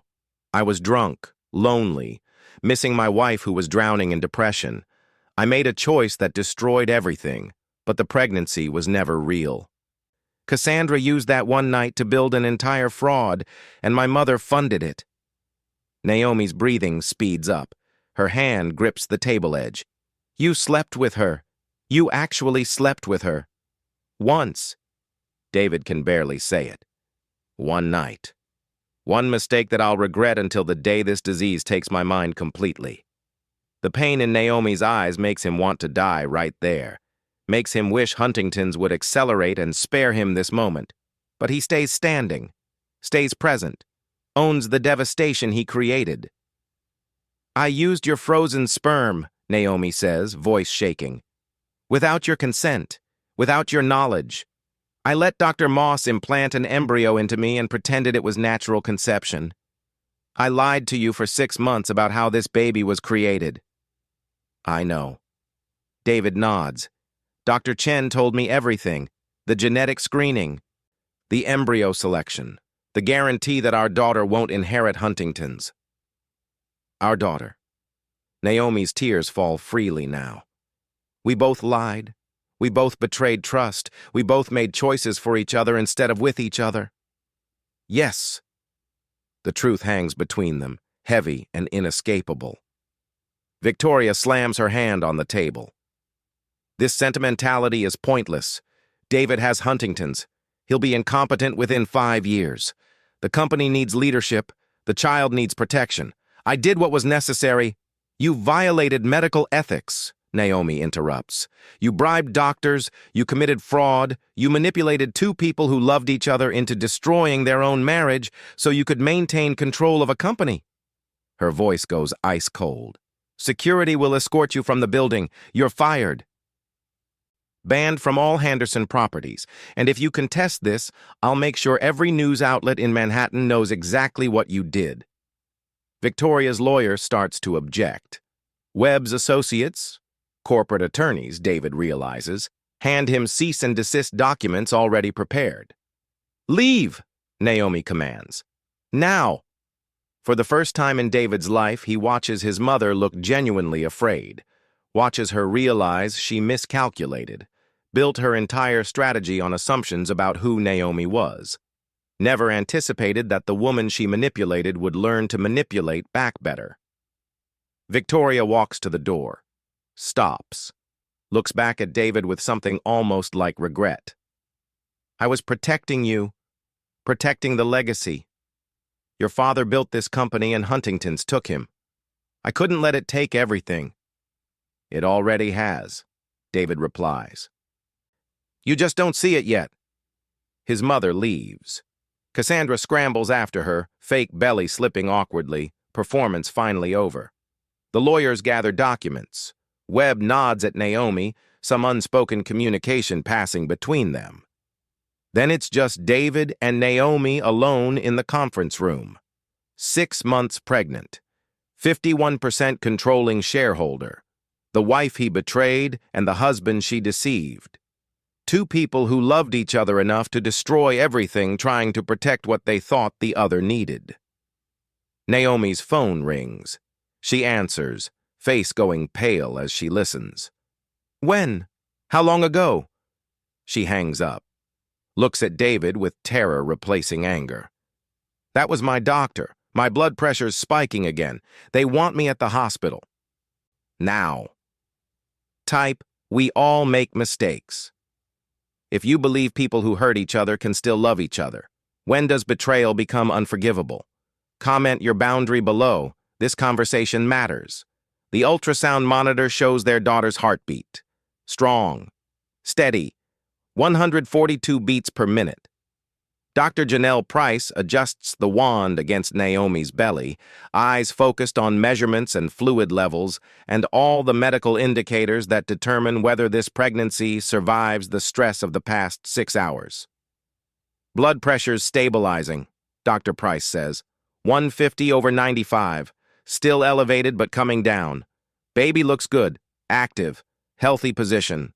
A: I was drunk, lonely, missing my wife who was drowning in depression. I made a choice that destroyed everything, but the pregnancy was never real. Cassandra used that one night to build an entire fraud, and my mother funded it. Naomi's breathing speeds up. Her hand grips the table edge. You slept with her. You actually slept with her. Once. David can barely say it. One night. One mistake that I'll regret until the day this disease takes my mind completely. The pain in Naomi's eyes makes him want to die right there. Makes him wish Huntington's would accelerate and spare him this moment. But he stays standing, stays present, owns the devastation he created. I used your frozen sperm, Naomi says, voice shaking. Without your consent, without your knowledge. I let Dr. Moss implant an embryo into me and pretended it was natural conception. I lied to you for 6 months about how this baby was created. I know. David nods. Dr. Chen told me everything. The genetic screening, the embryo selection, the guarantee that our daughter won't inherit Huntington's. Our daughter. Naomi's tears fall freely now. We both lied. We both betrayed trust. We both made choices for each other instead of with each other. Yes. The truth hangs between them, heavy and inescapable. Victoria slams her hand on the table. This sentimentality is pointless. David has Huntington's. He'll be incompetent within 5 years. The company needs leadership. The child needs protection. I did what was necessary. You violated medical ethics, Naomi interrupts. You bribed doctors. You committed fraud. You manipulated 2 people who loved each other into destroying their own marriage so you could maintain control of a company. Her voice goes ice cold. Security will escort you from the building. You're fired. Banned from all Henderson properties, and if you contest this, I'll make sure every news outlet in Manhattan knows exactly what you did. Victoria's lawyer starts to object. Webb's associates, corporate attorneys, David realizes, hand him cease and desist documents already prepared. Leave, Naomi commands. Now. For the first time in David's life, he watches his mother look genuinely afraid, watches her realize she miscalculated, built her entire strategy on assumptions about who Naomi was. Never anticipated that the woman she manipulated would learn to manipulate back better. Victoria walks to the door, stops, looks back at David with something almost like regret. I was protecting you, protecting the legacy. Your father built this company and Huntington's took him. I couldn't let it take everything. It already has, David replies. You just don't see it yet. His mother leaves. Cassandra scrambles after her, fake belly slipping awkwardly, performance finally over. The lawyers gather documents. Webb nods at Naomi, some unspoken communication passing between them. Then it's just David and Naomi alone in the conference room. 6 months pregnant. 51% controlling shareholder. The wife he betrayed and the husband she deceived. 2 people who loved each other enough to destroy everything trying to protect what they thought the other needed. Naomi's phone rings. She answers, face going pale as she listens. When? How long ago? She hangs up. Looks at David with terror replacing anger. That was my doctor. My blood pressure's spiking again. They want me at the hospital. Now. Type, we all make mistakes. If you believe people who hurt each other can still love each other, when does betrayal become unforgivable? Comment your boundary below. This conversation matters. The ultrasound monitor shows their daughter's heartbeat. Strong. Steady. 142 beats per minute. Dr. Janelle Price adjusts the wand against Naomi's belly, eyes focused on measurements and fluid levels, and all the medical indicators that determine whether this pregnancy survives the stress of the past 6 hours. Blood pressure's stabilizing, Dr. Price says. 150/95. Still elevated but coming down. Baby looks good, active, healthy position.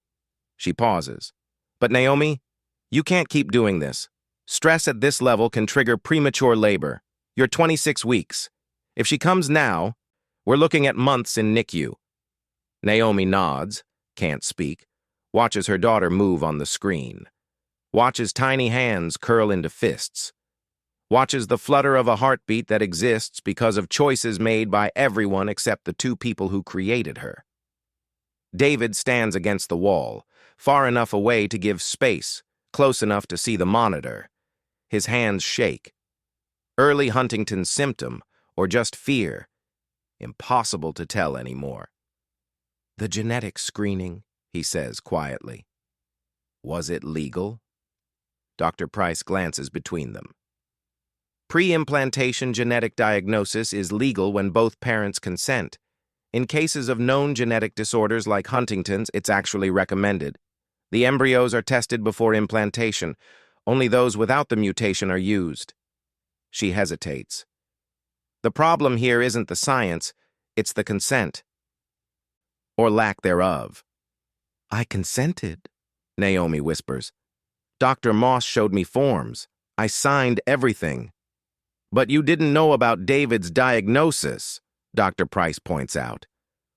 A: She pauses. But Naomi, you can't keep doing this. Stress at this level can trigger premature labor. You're 26 weeks. If she comes now, we're looking at months in NICU. Naomi nods, can't speak, watches her daughter move on the screen. Watches tiny hands curl into fists. Watches the flutter of a heartbeat that exists because of choices made by everyone except the 2 people who created her. David stands against the wall, far enough away to give space, close enough to see the monitor. His hands shake. Early Huntington's symptom, or just fear. Impossible to tell anymore. The genetic screening, he says quietly. Was it legal? Dr. Price glances between them. Pre-implantation genetic diagnosis is legal when both parents consent. In cases of known genetic disorders like Huntington's, it's actually recommended. The embryos are tested before implantation. Only those without the mutation are used. She hesitates. The problem here isn't the science, it's the consent. Or lack thereof. I consented, Naomi whispers. Dr. Moss showed me forms. I signed everything. But you didn't know about David's diagnosis, Dr. Price points out.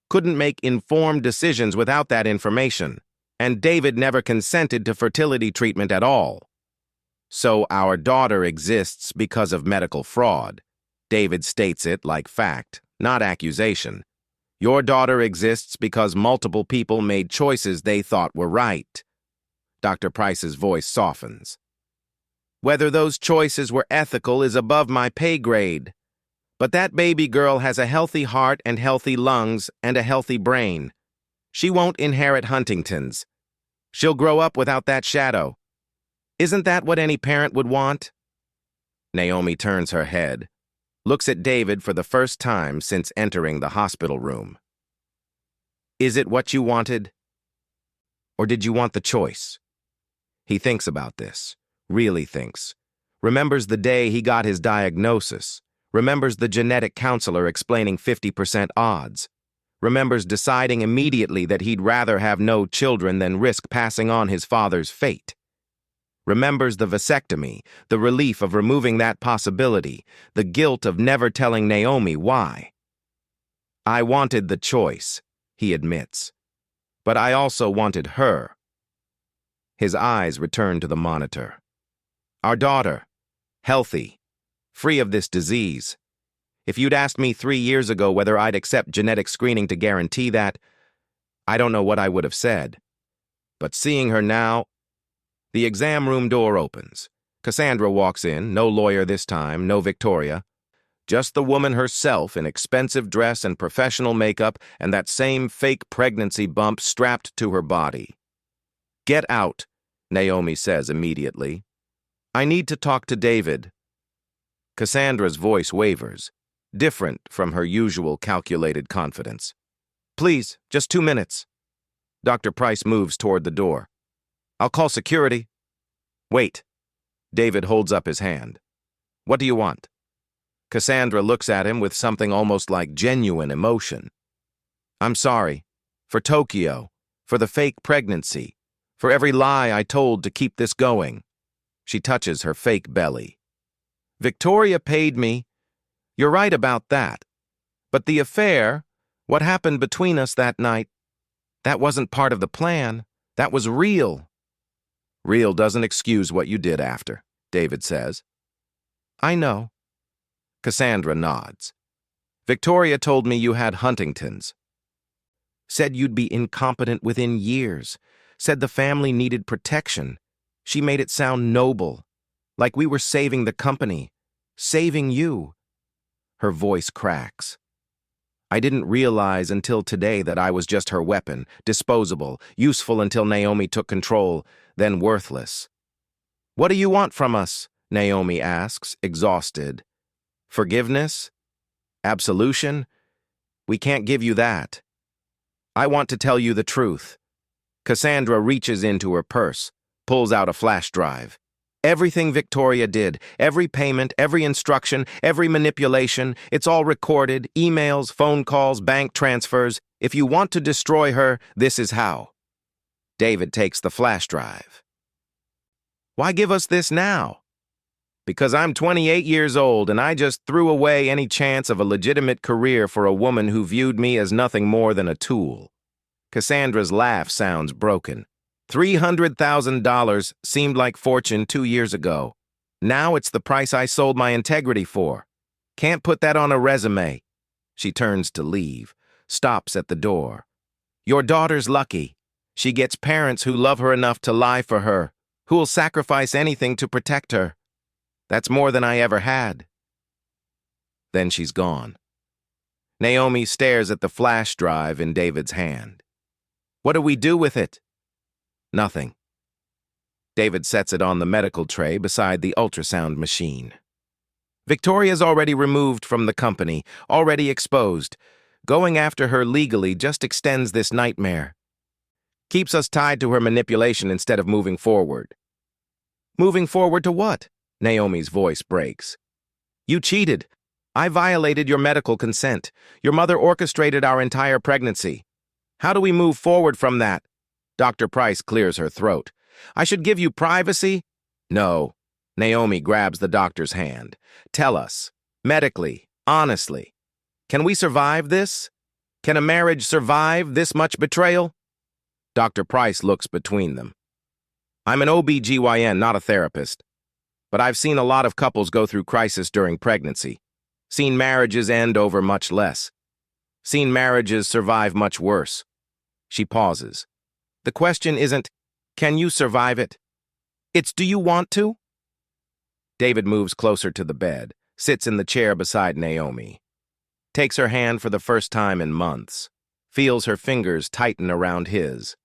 A: Couldn't make informed decisions without that information. And David never consented to fertility treatment at all. So our daughter exists because of medical fraud. David states it like fact, not accusation. Your daughter exists because multiple people made choices they thought were right. Dr. Price's voice softens. Whether those choices were ethical is above my pay grade. But that baby girl has a healthy heart and healthy lungs and a healthy brain. She won't inherit Huntington's. She'll grow up without that shadow. Isn't that what any parent would want? Naomi turns her head, looks at David for the first time since entering the hospital room. Is it what you wanted? Or did you want the choice? He thinks about this, really thinks. Remembers the day he got his diagnosis. Remembers the genetic counselor explaining 50% odds. Remembers deciding immediately that he'd rather have no children than risk passing on his father's fate. remembers the vasectomy, the relief of removing that possibility, the guilt of never telling Naomi why. I wanted the choice, he admits. But I also wanted her. His eyes return to the monitor. Our daughter, healthy, free of this disease. If you'd asked me 3 years ago whether I'd accept genetic screening to guarantee that, I don't know what I would have said. But seeing her now, the exam room door opens. Cassandra walks in, no lawyer this time, no Victoria. Just the woman herself in expensive dress and professional makeup and that same fake pregnancy bump strapped to her body. Get out, Naomi says immediately. I need to talk to David. Cassandra's voice wavers, different from her usual calculated confidence. Please, just 2 minutes. Dr. Price moves toward the door. I'll call security. Wait. David holds up his hand. What do you want? Cassandra looks at him with something almost like genuine emotion. I'm sorry. For Tokyo. For the fake pregnancy. For every lie I told to keep this going. She touches her fake belly. Victoria paid me. You're right about that. But the affair, what happened between us that night, that wasn't part of the plan. That was real. Real doesn't excuse what you did after, David says. I know. Cassandra nods. Victoria told me you had Huntington's. Said you'd be incompetent within years. Said the family needed protection. She made it sound noble. Like we were saving the company. Saving you. Her voice cracks. I didn't realize until today that I was just her weapon, disposable, useful until Naomi took control, then worthless. What do you want from us? Naomi asks, exhausted. Forgiveness? Absolution? We can't give you that. I want to tell you the truth. Cassandra reaches into her purse, pulls out a flash drive. Everything Victoria did, every payment, every instruction, every manipulation, it's all recorded, emails, phone calls, bank transfers. If you want to destroy her, this is how. David takes the flash drive. Why give us this now? Because I'm 28 years old and I just threw away any chance of a legitimate career for a woman who viewed me as nothing more than a tool. Cassandra's laugh sounds broken. $300,000 seemed like fortune 2 years ago. Now it's the price I sold my integrity for. Can't put that on a resume. She turns to leave, stops at the door. Your daughter's lucky. She gets parents who love her enough to lie for her, who will sacrifice anything to protect her. That's more than I ever had. Then she's gone. Naomi stares at the flash drive in David's hand. What do we do with it? Nothing. David sets it on the medical tray beside the ultrasound machine. Victoria's already removed from the company, already exposed. Going after her legally just extends this nightmare. Keeps us tied to her manipulation instead of moving forward. Moving forward to what? Naomi's voice breaks. You cheated. I violated your medical consent. Your mother orchestrated our entire pregnancy. How do we move forward from that? Dr. Price clears her throat. I should give you privacy? No. Naomi grabs the doctor's hand. Tell us, medically, honestly, can we survive this? Can a marriage survive this much betrayal? Dr. Price looks between them. I'm an OB/GYN, not a therapist. But I've seen a lot of couples go through crisis during pregnancy. Seen marriages end over much less. Seen marriages survive much worse. She pauses. The question isn't, can you survive it? It's, do you want to? David moves closer to the bed, sits in the chair beside Naomi. Takes her hand for the first time in months. Feels her fingers tighten around his.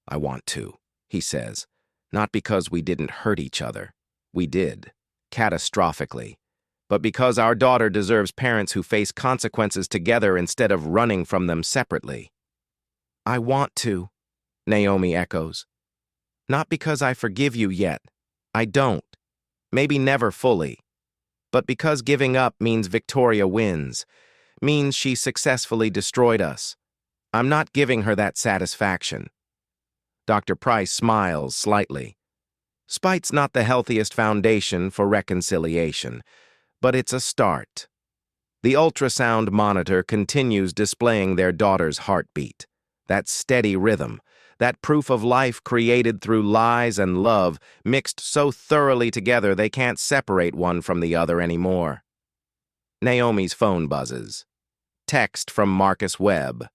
A: I want to, he says. Not because we didn't hurt each other. We did. Catastrophically. But because our daughter deserves parents who face consequences together instead of running from them separately. I want to, Naomi echoes. Not because I forgive you yet. I don't. Maybe never fully. But because giving up means Victoria wins. Means she successfully destroyed us. I'm not giving her that satisfaction. Dr. Price smiles slightly. Spite's not the healthiest foundation for reconciliation, but it's a start. The ultrasound monitor continues displaying their daughter's heartbeat. That steady rhythm, that proof of life created through lies and love, mixed so thoroughly together they can't separate one from the other anymore. Naomi's phone buzzes. Text from Marcus Webb.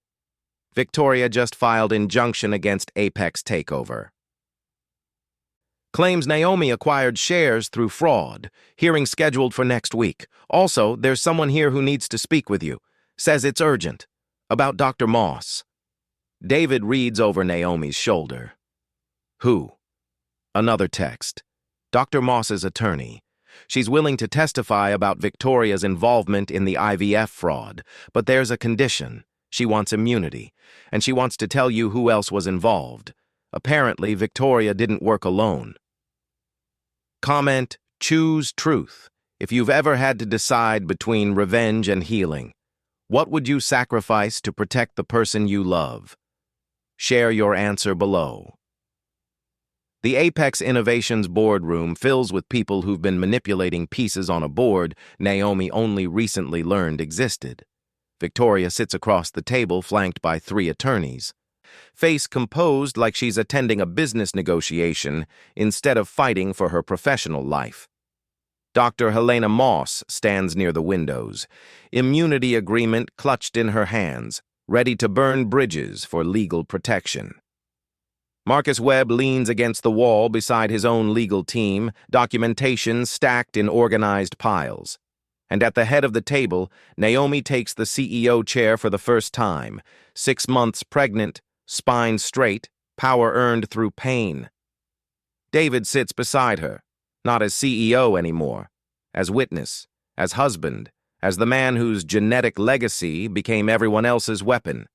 A: Victoria just filed injunction against Apex takeover. Claims Naomi acquired shares through fraud. Hearing scheduled for next week. Also, there's someone here who needs to speak with you. Says it's urgent. About Dr. Moss. David reads over Naomi's shoulder. Who? Another text. Dr. Moss's attorney. She's willing to testify about Victoria's involvement in the IVF fraud, but there's a condition. She wants immunity, and she wants to tell you who else was involved. Apparently, Victoria didn't work alone. Comment, choose truth. If you've ever had to decide between revenge and healing, what would you sacrifice to protect the person you love? Share your answer below. The Apex Innovations boardroom fills with people who've been manipulating pieces on a board Naomi only recently learned existed. Victoria sits across the table, flanked by 3 attorneys. Face composed like she's attending a business negotiation instead of fighting for her professional life. Dr. Helena Moss stands near the windows, immunity agreement clutched in her hands, ready to burn bridges for legal protection. Marcus Webb leans against the wall beside his own legal team, documentation stacked in organized piles. And at the head of the table, Naomi takes the CEO chair for the first time, 6 months pregnant, spine straight, power earned through pain. David sits beside her, not as CEO anymore, as witness, as husband, as the man whose genetic legacy became everyone else's weapon.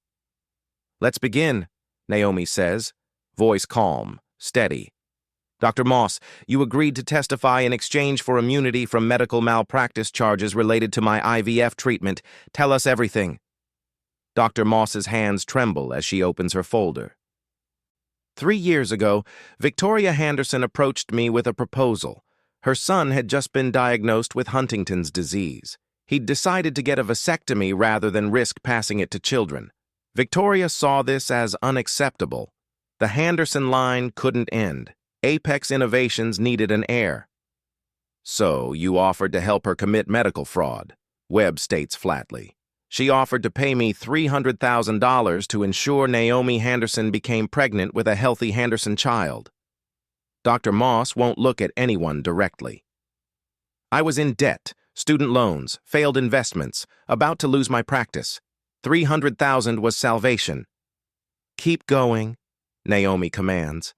A: Let's begin, Naomi says, voice calm, steady. Dr. Moss, you agreed to testify in exchange for immunity from medical malpractice charges related to my IVF treatment. Tell us everything. Dr. Moss's hands tremble as she opens her folder. 3 years ago, Victoria Henderson approached me with a proposal. Her son had just been diagnosed with Huntington's disease. He'd decided to get a vasectomy rather than risk passing it to children. Victoria saw this as unacceptable. The Henderson line couldn't end. Apex Innovations needed an heir. So you offered to help her commit medical fraud, Webb states flatly. She offered to pay me $300,000 to ensure Naomi Henderson became pregnant with a healthy Henderson child. Dr. Moss won't look at anyone directly. I was in debt, student loans, failed investments, about to lose my practice. $300,000 was salvation. Keep going, Naomi commands.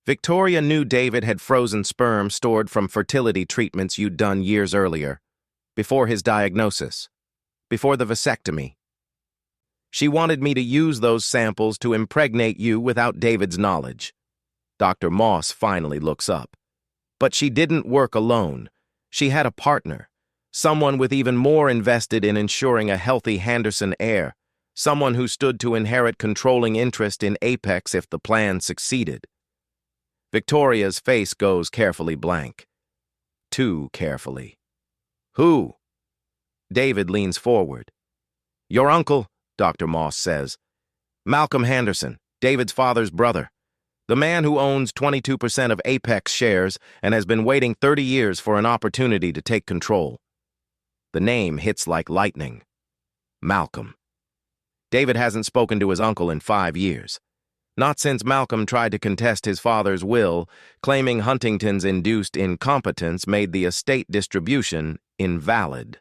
A: Victoria knew David had frozen sperm stored from fertility treatments you'd done years earlier, before his diagnosis. Before the vasectomy. She wanted me to use those samples to impregnate you without David's knowledge. Dr. Moss finally looks up. But she didn't work alone. She had a partner, someone with even more invested in ensuring a healthy Henderson heir, someone who stood to inherit controlling interest in Apex if the plan succeeded. Victoria's face goes carefully blank. Too carefully. Who? David leans forward. Your uncle, Dr. Moss says. Malcolm Henderson, David's father's brother. The man who owns 22% of Apex shares and has been waiting 30 years for an opportunity to take control. The name hits like lightning. Malcolm. David hasn't spoken to his uncle in 5 years. Not since Malcolm tried to contest his father's will, claiming Huntington's induced incompetence made the estate distribution invalid.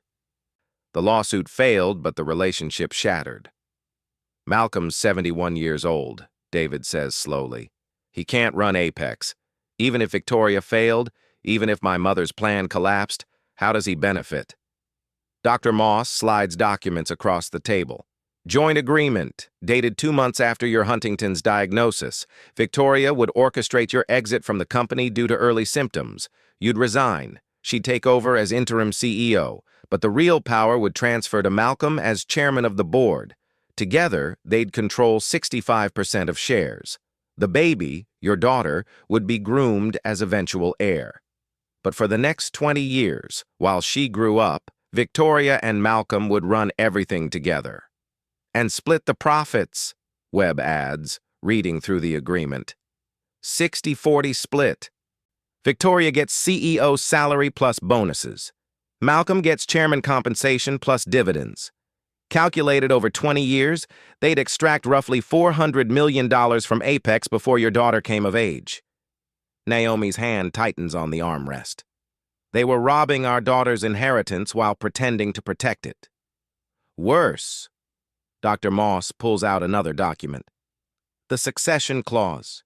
A: The lawsuit failed, but the relationship shattered. Malcolm's 71 years old, David says slowly. He can't run Apex. Even if Victoria failed, even if my mother's plan collapsed, how does he benefit? Dr. Moss slides documents across the table. Joint agreement, dated 2 months after your Huntington's diagnosis. Victoria would orchestrate your exit from the company due to early symptoms. You'd resign. She'd take over as interim CEO. But the real power would transfer to Malcolm as chairman of the board. Together, they'd control 65% of shares. The baby, Your daughter would be groomed as eventual heir. But for the next 20 years, while she grew up, Victoria and Malcolm would run everything together. And split the profits, Webb adds, reading through the agreement. 60-40 split. Victoria gets CEO salary plus bonuses. Malcolm gets chairman compensation plus dividends. Calculated over 20 years, they'd extract roughly $400 million from Apex before your daughter came of age. Naomi's hand tightens on the armrest. They were robbing our daughter's inheritance while pretending to protect it. Worse, Dr. Moss pulls out another document. The succession clause.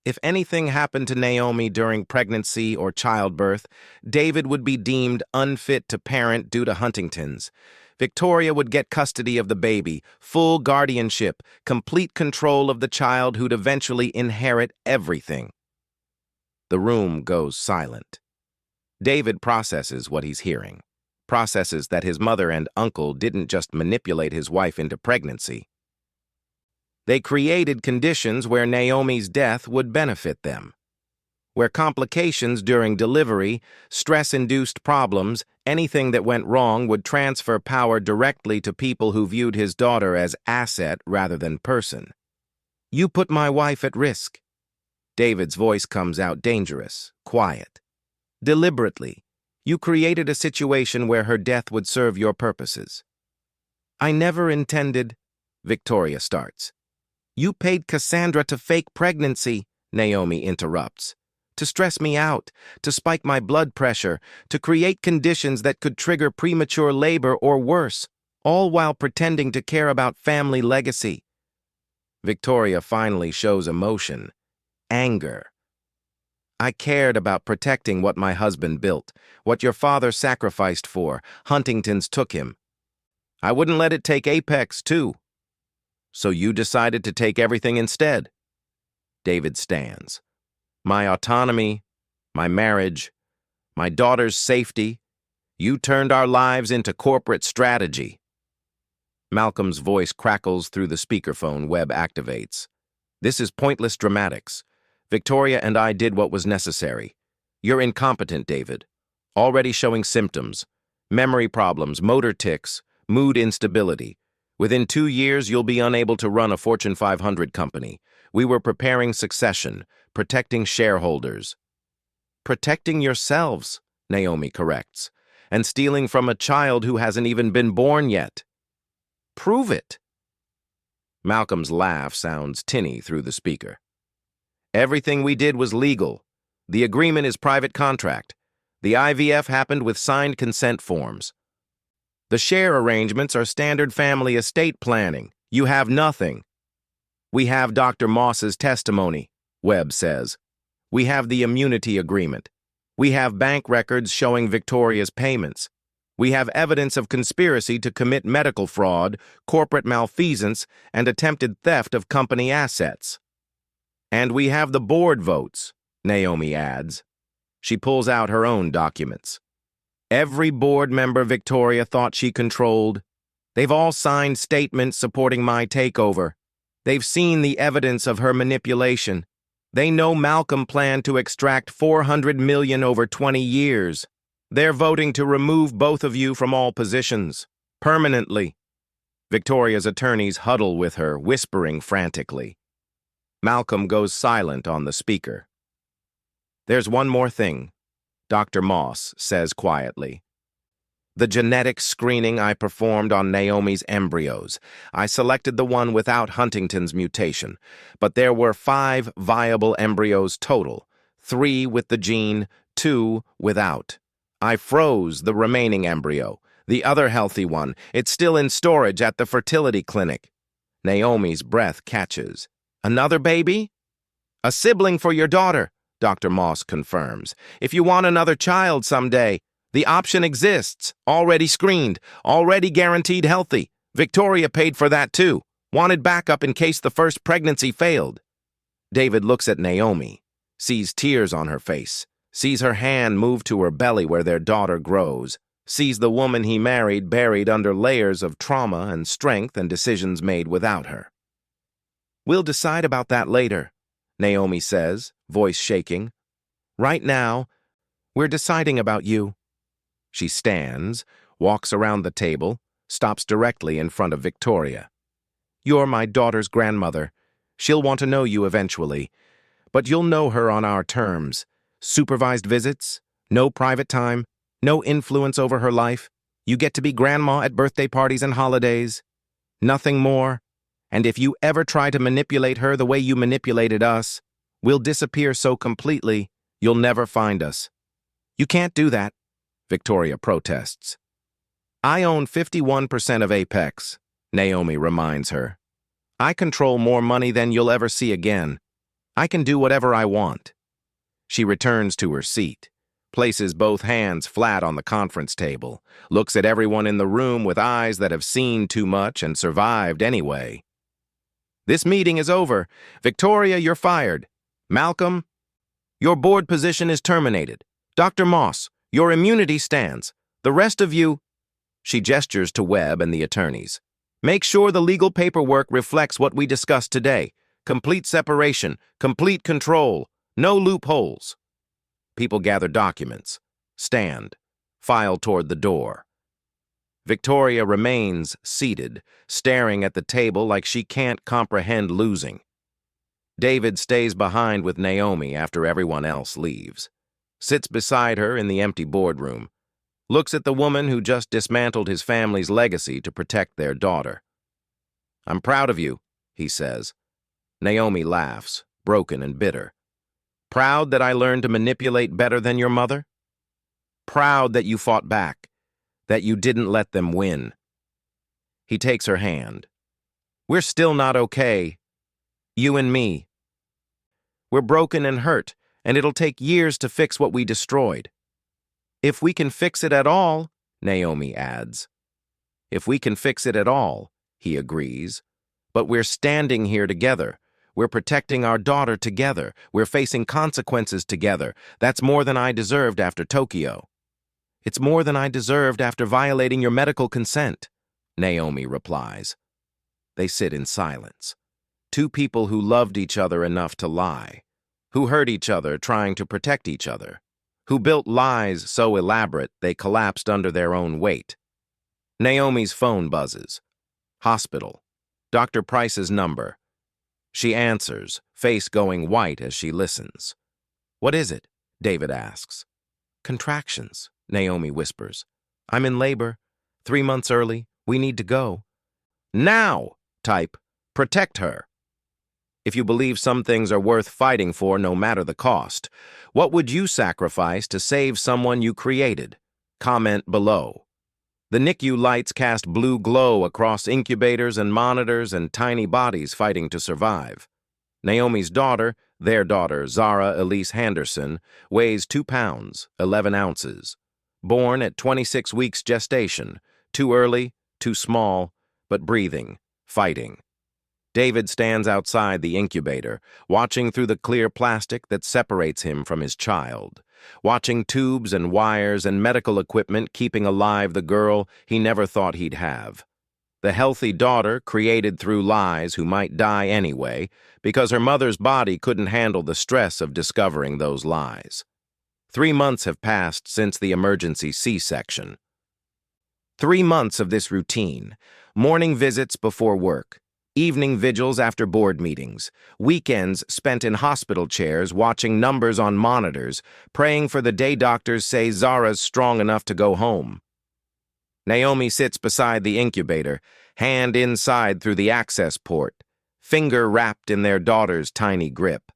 A: If anything happened to Naomi during pregnancy or childbirth, David would be deemed unfit to parent due to Huntington's. Victoria would get custody of the baby, full guardianship, complete control of the child who'd eventually inherit everything. The room goes silent. David processes what he's hearing, processes that his mother and uncle didn't just manipulate his wife into pregnancy. They created conditions where Naomi's death would benefit them, where complications during delivery, stress-induced problems, anything that went wrong would transfer power directly to people who viewed his daughter as asset rather than person. You put my wife at risk. David's voice comes out dangerous, quiet. Deliberately, you created a situation where her death would serve your purposes. I never intended, Victoria starts. You paid Cassandra to fake pregnancy, Naomi interrupts. To stress me out, to spike my blood pressure, to create conditions that could trigger premature labor or worse, all while pretending to care about family legacy. Victoria finally shows emotion, anger. I cared about protecting what my husband built, what your father sacrificed for. Huntington's took him. I wouldn't let it take Apex, too. So you decided to take everything instead. David stands. My autonomy, my marriage, my daughter's safety. You turned our lives into corporate strategy. Malcolm's voice crackles through the speakerphone Webb activates. This is pointless dramatics. Victoria and I did what was necessary. You're incompetent, David. Already showing symptoms. Memory problems, motor tics, mood instability. Within 2 years, you'll be unable to run a Fortune 500 company. We were preparing succession, protecting shareholders. Protecting yourselves, Naomi corrects, and stealing from a child who hasn't even been born yet. Prove it. Malcolm's laugh sounds tinny through the speaker. Everything we did was legal. The agreement is private contract. The IVF happened with signed consent forms. The share arrangements are standard family estate planning. You have nothing. We have Dr. Moss's testimony, Webb says. We have the immunity agreement. We have bank records showing Victoria's payments. We have evidence of conspiracy to commit medical fraud, corporate malfeasance, and attempted theft of company assets. And we have the board votes, Naomi adds. She pulls out her own documents. Every board member Victoria thought she controlled. They've all signed statements supporting my takeover. They've seen the evidence of her manipulation. They know Malcolm planned to extract $400 million over 20 years. They're voting to remove both of you from all positions, permanently. Victoria's attorneys huddle with her, whispering frantically. Malcolm goes silent on the speaker. There's one more thing, Dr. Moss says quietly. The genetic screening I performed on Naomi's embryos. I selected the one without Huntington's mutation, but there were 5 viable embryos total, 3 with the gene, 2 without. I froze the remaining embryo, the other healthy one. It's still in storage at the fertility clinic. Naomi's breath catches. Another baby? A sibling for your daughter, Dr. Moss confirms. If you want another child someday, the option exists, already screened, already guaranteed healthy. Victoria paid for that too, wanted backup in case the first pregnancy failed. David looks at Naomi, sees tears on her face, sees her hand move to her belly where their daughter grows, sees the woman he married buried under layers of trauma and strength and decisions made without her. We'll decide about that later, Naomi says, voice shaking. Right now, we're deciding about you. She stands, walks around the table, stops directly in front of Victoria. You're my daughter's grandmother. She'll want to know you eventually, but you'll know her on our terms. Supervised visits, no private time, no influence over her life. You get to be grandma at birthday parties and holidays. Nothing more. And if you ever try to manipulate her the way you manipulated us, we'll disappear so completely, you'll never find us. You can't do that, Victoria protests. I own 51% of Apex, Naomi reminds her. I control more money than you'll ever see again. I can do whatever I want. She returns to her seat, places both hands flat on the conference table, looks at everyone in the room with eyes that have seen too much and survived anyway. This meeting is over. Victoria, you're fired. Malcolm, your board position is terminated. Dr. Moss, your immunity stands. The rest of you, she gestures to Webb and the attorneys. Make sure the legal paperwork reflects what we discussed today. Complete separation, complete control, no loopholes. People gather documents, stand, file toward the door. Victoria remains seated, staring at the table like she can't comprehend losing. David stays behind with Naomi after everyone else leaves, sits beside her in the empty boardroom, looks at the woman who just dismantled his family's legacy to protect their daughter. I'm proud of you, he says. Naomi laughs, broken and bitter. Proud that I learned to manipulate better than your mother? Proud that you fought back, that you didn't let them win. He takes her hand. We're still not okay. You and me. We're broken and hurt, and it'll take years to fix what we destroyed. If we can fix it at all, Naomi adds. If we can fix it at all, he agrees. But we're standing here together. We're protecting our daughter together. We're facing consequences together. That's more than I deserved after Tokyo. It's more than I deserved after violating your medical consent, Naomi replies. They sit in silence. Two people who loved each other enough to lie, who hurt each other trying to protect each other, who built lies so elaborate they collapsed under their own weight. Naomi's phone buzzes. Hospital. Dr. Price's number. She answers, face going white as she listens. What is it? David asks. Contractions, Naomi whispers. I'm in labor. 3 months early. We need to go. Now! Type. Protect her. If you believe some things are worth fighting for no matter the cost, what would you sacrifice to save someone you created? Comment below. The NICU lights cast blue glow across incubators and monitors and tiny bodies fighting to survive. Naomi's daughter, their daughter, Zara Elise Henderson, weighs 2 pounds, 11 ounces. Born at 26 weeks gestation, too early, too small, but breathing, fighting. David stands outside the incubator, watching through the clear plastic that separates him from his child, watching tubes and wires and medical equipment keeping alive the girl he never thought he'd have. The healthy daughter created through lies who might die anyway because her mother's body couldn't handle the stress of discovering those lies. 3 months have passed since the emergency C-section. 3 months of this routine, morning visits before work, evening vigils after board meetings, weekends spent in hospital chairs watching numbers on monitors, praying for the day doctors say Zara's strong enough to go home. Naomi sits beside the incubator, hand inside through the access port, finger wrapped in their daughter's tiny grip.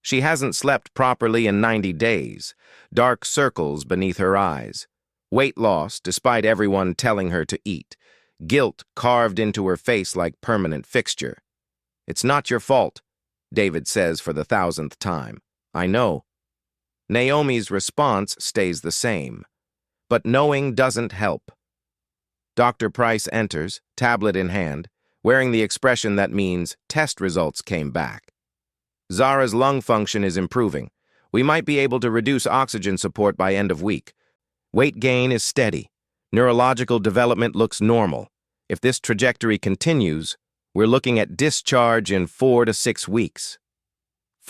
A: She hasn't slept properly in 90 days, dark circles beneath her eyes, weight loss despite everyone telling her to eat, guilt carved into her face like permanent fixture. It's not your fault, David says for the 1,000th time. I know. Naomi's response stays the same, but knowing doesn't help. Dr. Price enters, tablet in hand, wearing the expression that means test results came back. Zara's lung function is improving. We might be able to reduce oxygen support by end of week. Weight gain is steady. Neurological development looks normal. If this trajectory continues, we're looking at discharge in 4 to 6 weeks.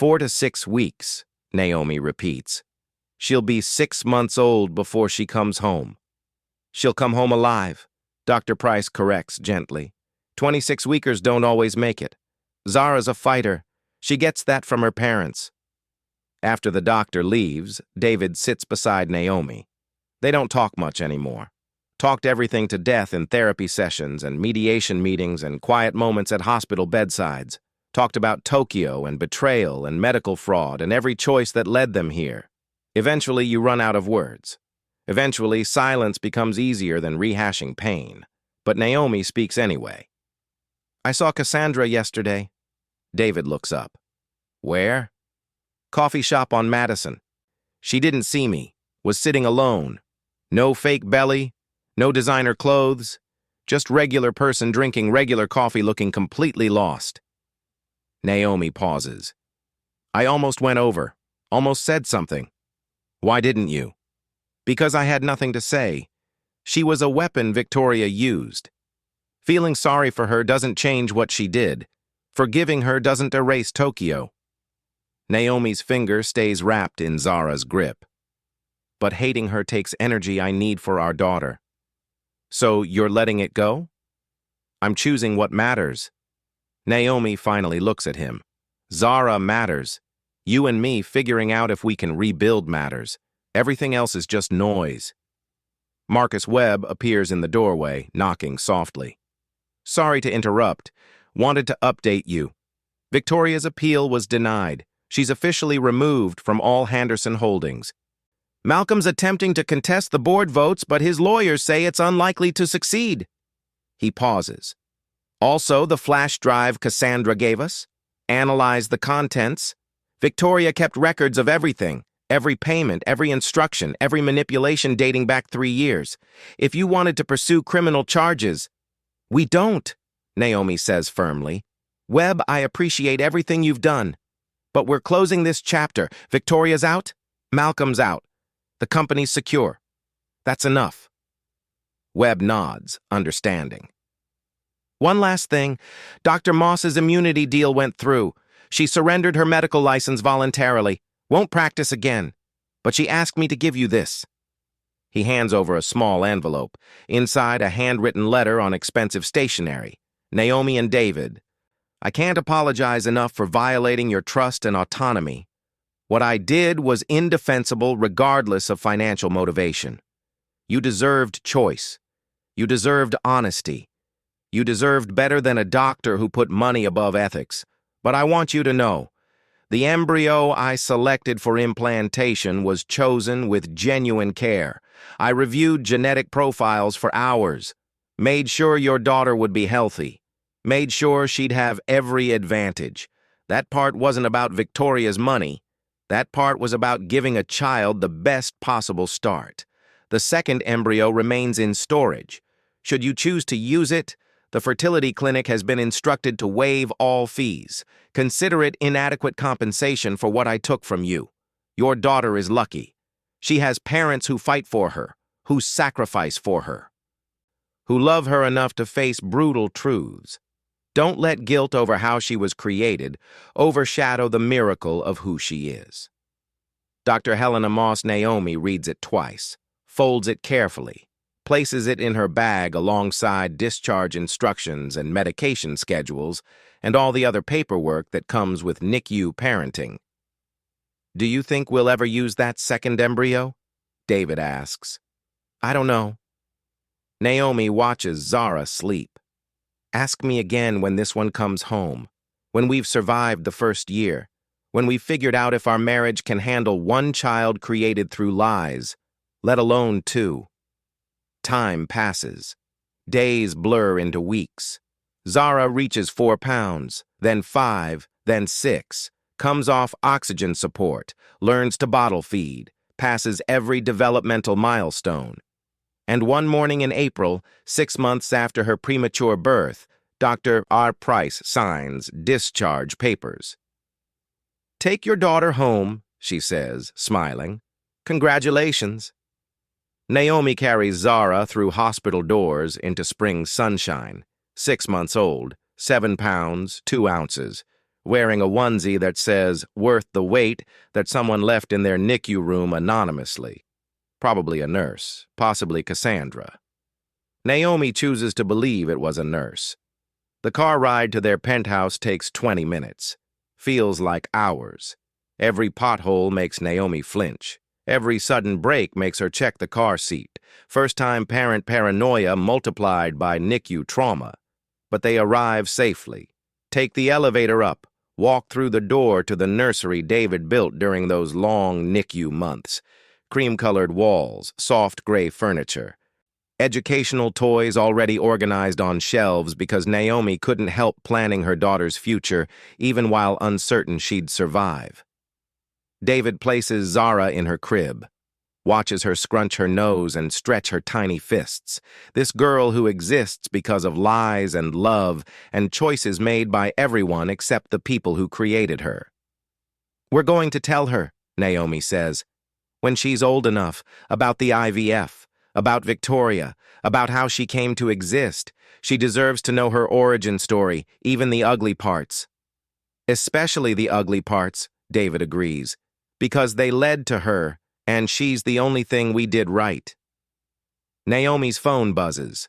A: 4 to 6 weeks, Naomi repeats. She'll be 6 months old before she comes home. She'll come home alive, Dr. Price corrects gently. 26-weekers don't always make it. Zara's a fighter. She gets that from her parents. After the doctor leaves, David sits beside Naomi. They don't talk much anymore. Talked everything to death in therapy sessions and mediation meetings and quiet moments at hospital bedsides. Talked about Tokyo and betrayal and medical fraud and every choice that led them here. Eventually, you run out of words. Eventually, silence becomes easier than rehashing pain. But Naomi speaks anyway. I saw Cassandra yesterday. David looks up. Where? Coffee shop on Madison. She didn't see me. Was sitting alone. No fake belly. No designer clothes. Just regular person drinking regular coffee looking completely lost. Naomi pauses. I almost went over. Almost said something. Why didn't you? Because I had nothing to say. She was a weapon Victoria used. Feeling sorry for her doesn't change what she did. Forgiving her doesn't erase Tokyo. Naomi's finger stays wrapped in Zara's grip. But hating her takes energy I need for our daughter. So you're letting it go? I'm choosing what matters. Naomi finally looks at him. Zara matters. You and me figuring out if we can rebuild matters. Everything else is just noise. Marcus Webb appears in the doorway, knocking softly. Sorry to interrupt. Wanted to update you. Victoria's appeal was denied. She's officially removed from all Henderson holdings. Malcolm's attempting to contest the board votes, but his lawyers say it's unlikely to succeed. He pauses. Also, the flash drive Cassandra gave us. Analyzed the contents. Victoria kept records of everything. Every payment, every instruction, every manipulation dating back 3 years. If you wanted to pursue criminal charges... We don't, Naomi says firmly. Webb, I appreciate everything you've done. But we're closing this chapter. Victoria's out. Malcolm's out. The company's secure. That's enough. Webb nods, understanding. One last thing. Dr. Moss's immunity deal went through. She surrendered her medical license voluntarily. Won't practice again. But she asked me to give you this. He hands over a small envelope. Inside, a handwritten letter on expensive stationery. Naomi and David. I can't apologize enough for violating your trust and autonomy. What I did was indefensible regardless of financial motivation. You deserved choice. You deserved honesty. You deserved better than a doctor who put money above ethics. But I want you to know, the embryo I selected for implantation was chosen with genuine care. I reviewed genetic profiles for hours, made sure your daughter would be healthy, made sure she'd have every advantage. That part wasn't about Victoria's money. That part was about giving a child the best possible start. The second embryo remains in storage. Should you choose to use it, the fertility clinic has been instructed to waive all fees. Consider it inadequate compensation for what I took from you. Your daughter is lucky. She has parents who fight for her, who sacrifice for her, who love her enough to face brutal truths. Don't let guilt over how she was created overshadow the miracle of who she is. Dr. Helena Moss Naomi reads it twice, folds it carefully, places it in her bag alongside discharge instructions and medication schedules and all the other paperwork that comes with NICU parenting. Do you think we'll ever use that second embryo? David asks. I don't know. Naomi watches Zara sleep. Ask me again when this one comes home, when we've survived the first year, when we've figured out if our marriage can handle one child created through lies, let alone 2. Time passes. Days blur into weeks. Zara reaches 4 pounds, then 5, then 6, comes off oxygen support, learns to bottle feed, passes every developmental milestone. And one morning in April, 6 months after her premature birth, Dr. R. Price signs discharge papers. Take your daughter home, she says, smiling. Congratulations. Naomi carries Zara through hospital doors into spring sunshine. 6 months old, 7 pounds, 2 ounces. wearing a onesie that says, "Worth the wait," that someone left in their NICU room anonymously. Probably a nurse, possibly Cassandra. Naomi chooses to believe it was a nurse. The car ride to their penthouse takes 20 minutes. Feels like hours. Every pothole makes Naomi flinch. Every sudden break makes her check the car seat. First-time parent paranoia multiplied by NICU trauma. But they arrive safely. Take the elevator up. Walk through the door to the nursery David built during those long NICU months. Cream-colored walls, soft gray furniture. Educational toys already organized on shelves because Naomi couldn't help planning her daughter's future, even while uncertain she'd survive. David places Zara in her crib, watches her scrunch her nose and stretch her tiny fists. This girl who exists because of lies and love and choices made by everyone except the people who created her. "We're going to tell her," Naomi says, "when she's old enough, about the IVF, about Victoria, about how she came to exist. She deserves to know her origin story, even the ugly parts." "Especially the ugly parts," David agrees, "because they led to her, and she's the only thing we did right." Naomi's phone buzzes.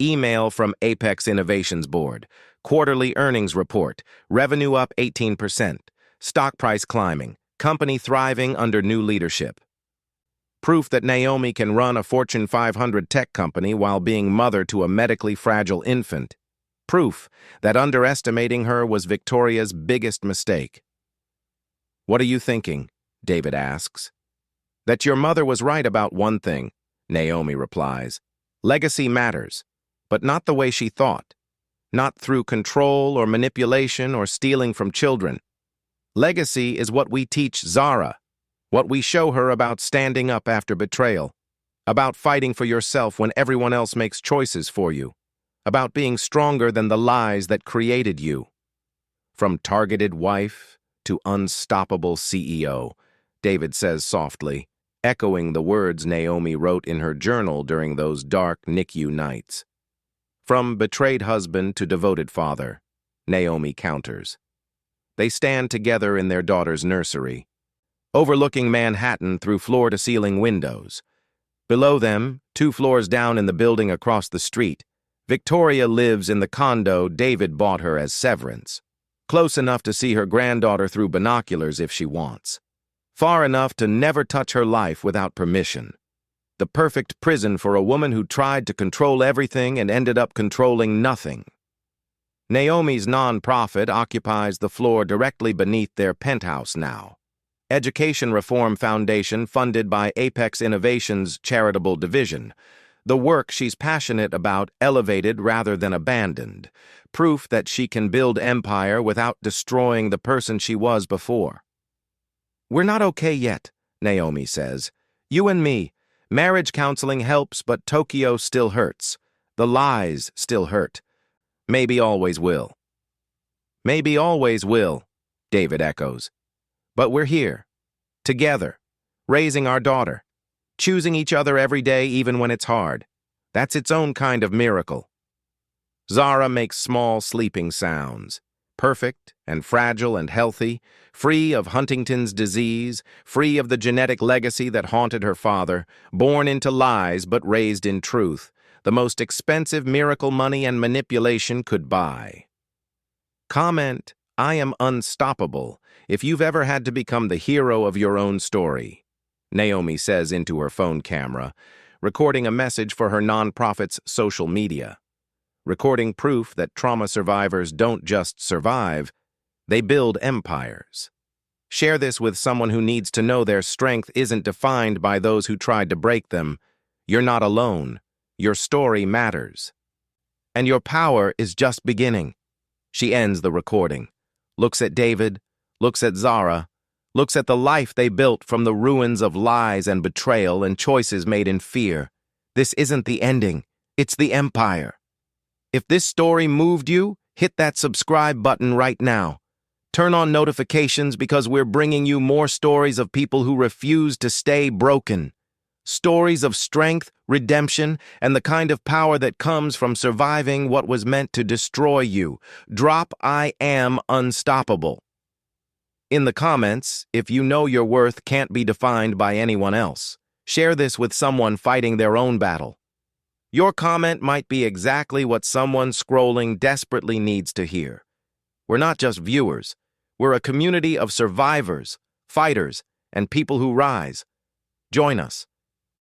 A: Email from Apex Innovations Board. Quarterly earnings report. Revenue up 18%. Stock price climbing. Company thriving under new leadership. Proof that Naomi can run a Fortune 500 tech company while being mother to a medically fragile infant. Proof that underestimating her was Victoria's biggest mistake. "What are you thinking?" David asks. "That your mother was right about one thing," Naomi replies. "Legacy matters, but not the way she thought. Not through control or manipulation or stealing from children. Legacy is what we teach Zara, what we show her about standing up after betrayal, about fighting for yourself when everyone else makes choices for you, about being stronger than the lies that created you." From targeted wife to unstoppable CEO, David says softly, echoing the words Naomi wrote in her journal during those dark NICU nights. From betrayed husband to devoted father, Naomi counters. They stand together in their daughter's nursery, overlooking Manhattan through floor-to-ceiling windows. Below them, 2 floors down in the building across the street, Victoria lives in the condo David bought her as severance. Close enough to see her granddaughter through binoculars if she wants. Far enough to never touch her life without permission. The perfect prison for a woman who tried to control everything and ended up controlling nothing. Naomi's non-profit occupies the floor directly beneath their penthouse now. Education Reform Foundation funded by Apex Innovations' charitable division. The work she's passionate about elevated rather than abandoned. Proof that she can build empire without destroying the person she was before. "We're not okay yet," Naomi says. "You and me. Marriage counseling helps, but Tokyo still hurts. The lies still hurt. Maybe always will." "Maybe always will," David echoes. "But we're here, together, raising our daughter, choosing each other every day even when it's hard. That's its own kind of miracle." Zara makes small sleeping sounds, perfect and fragile and healthy, free of Huntington's disease, free of the genetic legacy that haunted her father, born into lies but raised in truth, the most expensive miracle money and manipulation could buy. Comment, "I am unstoppable," if you've ever had to become the hero of your own story, Naomi says into her phone camera, recording a message for her nonprofit's social media. Recording proof that trauma survivors don't just survive, they build empires. Share this with someone who needs to know their strength isn't defined by those who tried to break them. You're not alone. Your story matters. And your power is just beginning. She ends the recording, looks at David, looks at Zara, looks at the life they built from the ruins of lies and betrayal and choices made in fear. This isn't the ending, it's the empire. If this story moved you, hit that subscribe button right now. Turn on notifications because we're bringing you more stories of people who refuse to stay broken. Stories of strength, redemption, and the kind of power that comes from surviving what was meant to destroy you. Drop "I am unstoppable" in the comments if you know your worth can't be defined by anyone else. Share this with someone fighting their own battle. Your comment might be exactly what someone scrolling desperately needs to hear. We're not just viewers. We're a community of survivors, fighters, and people who rise. Join us.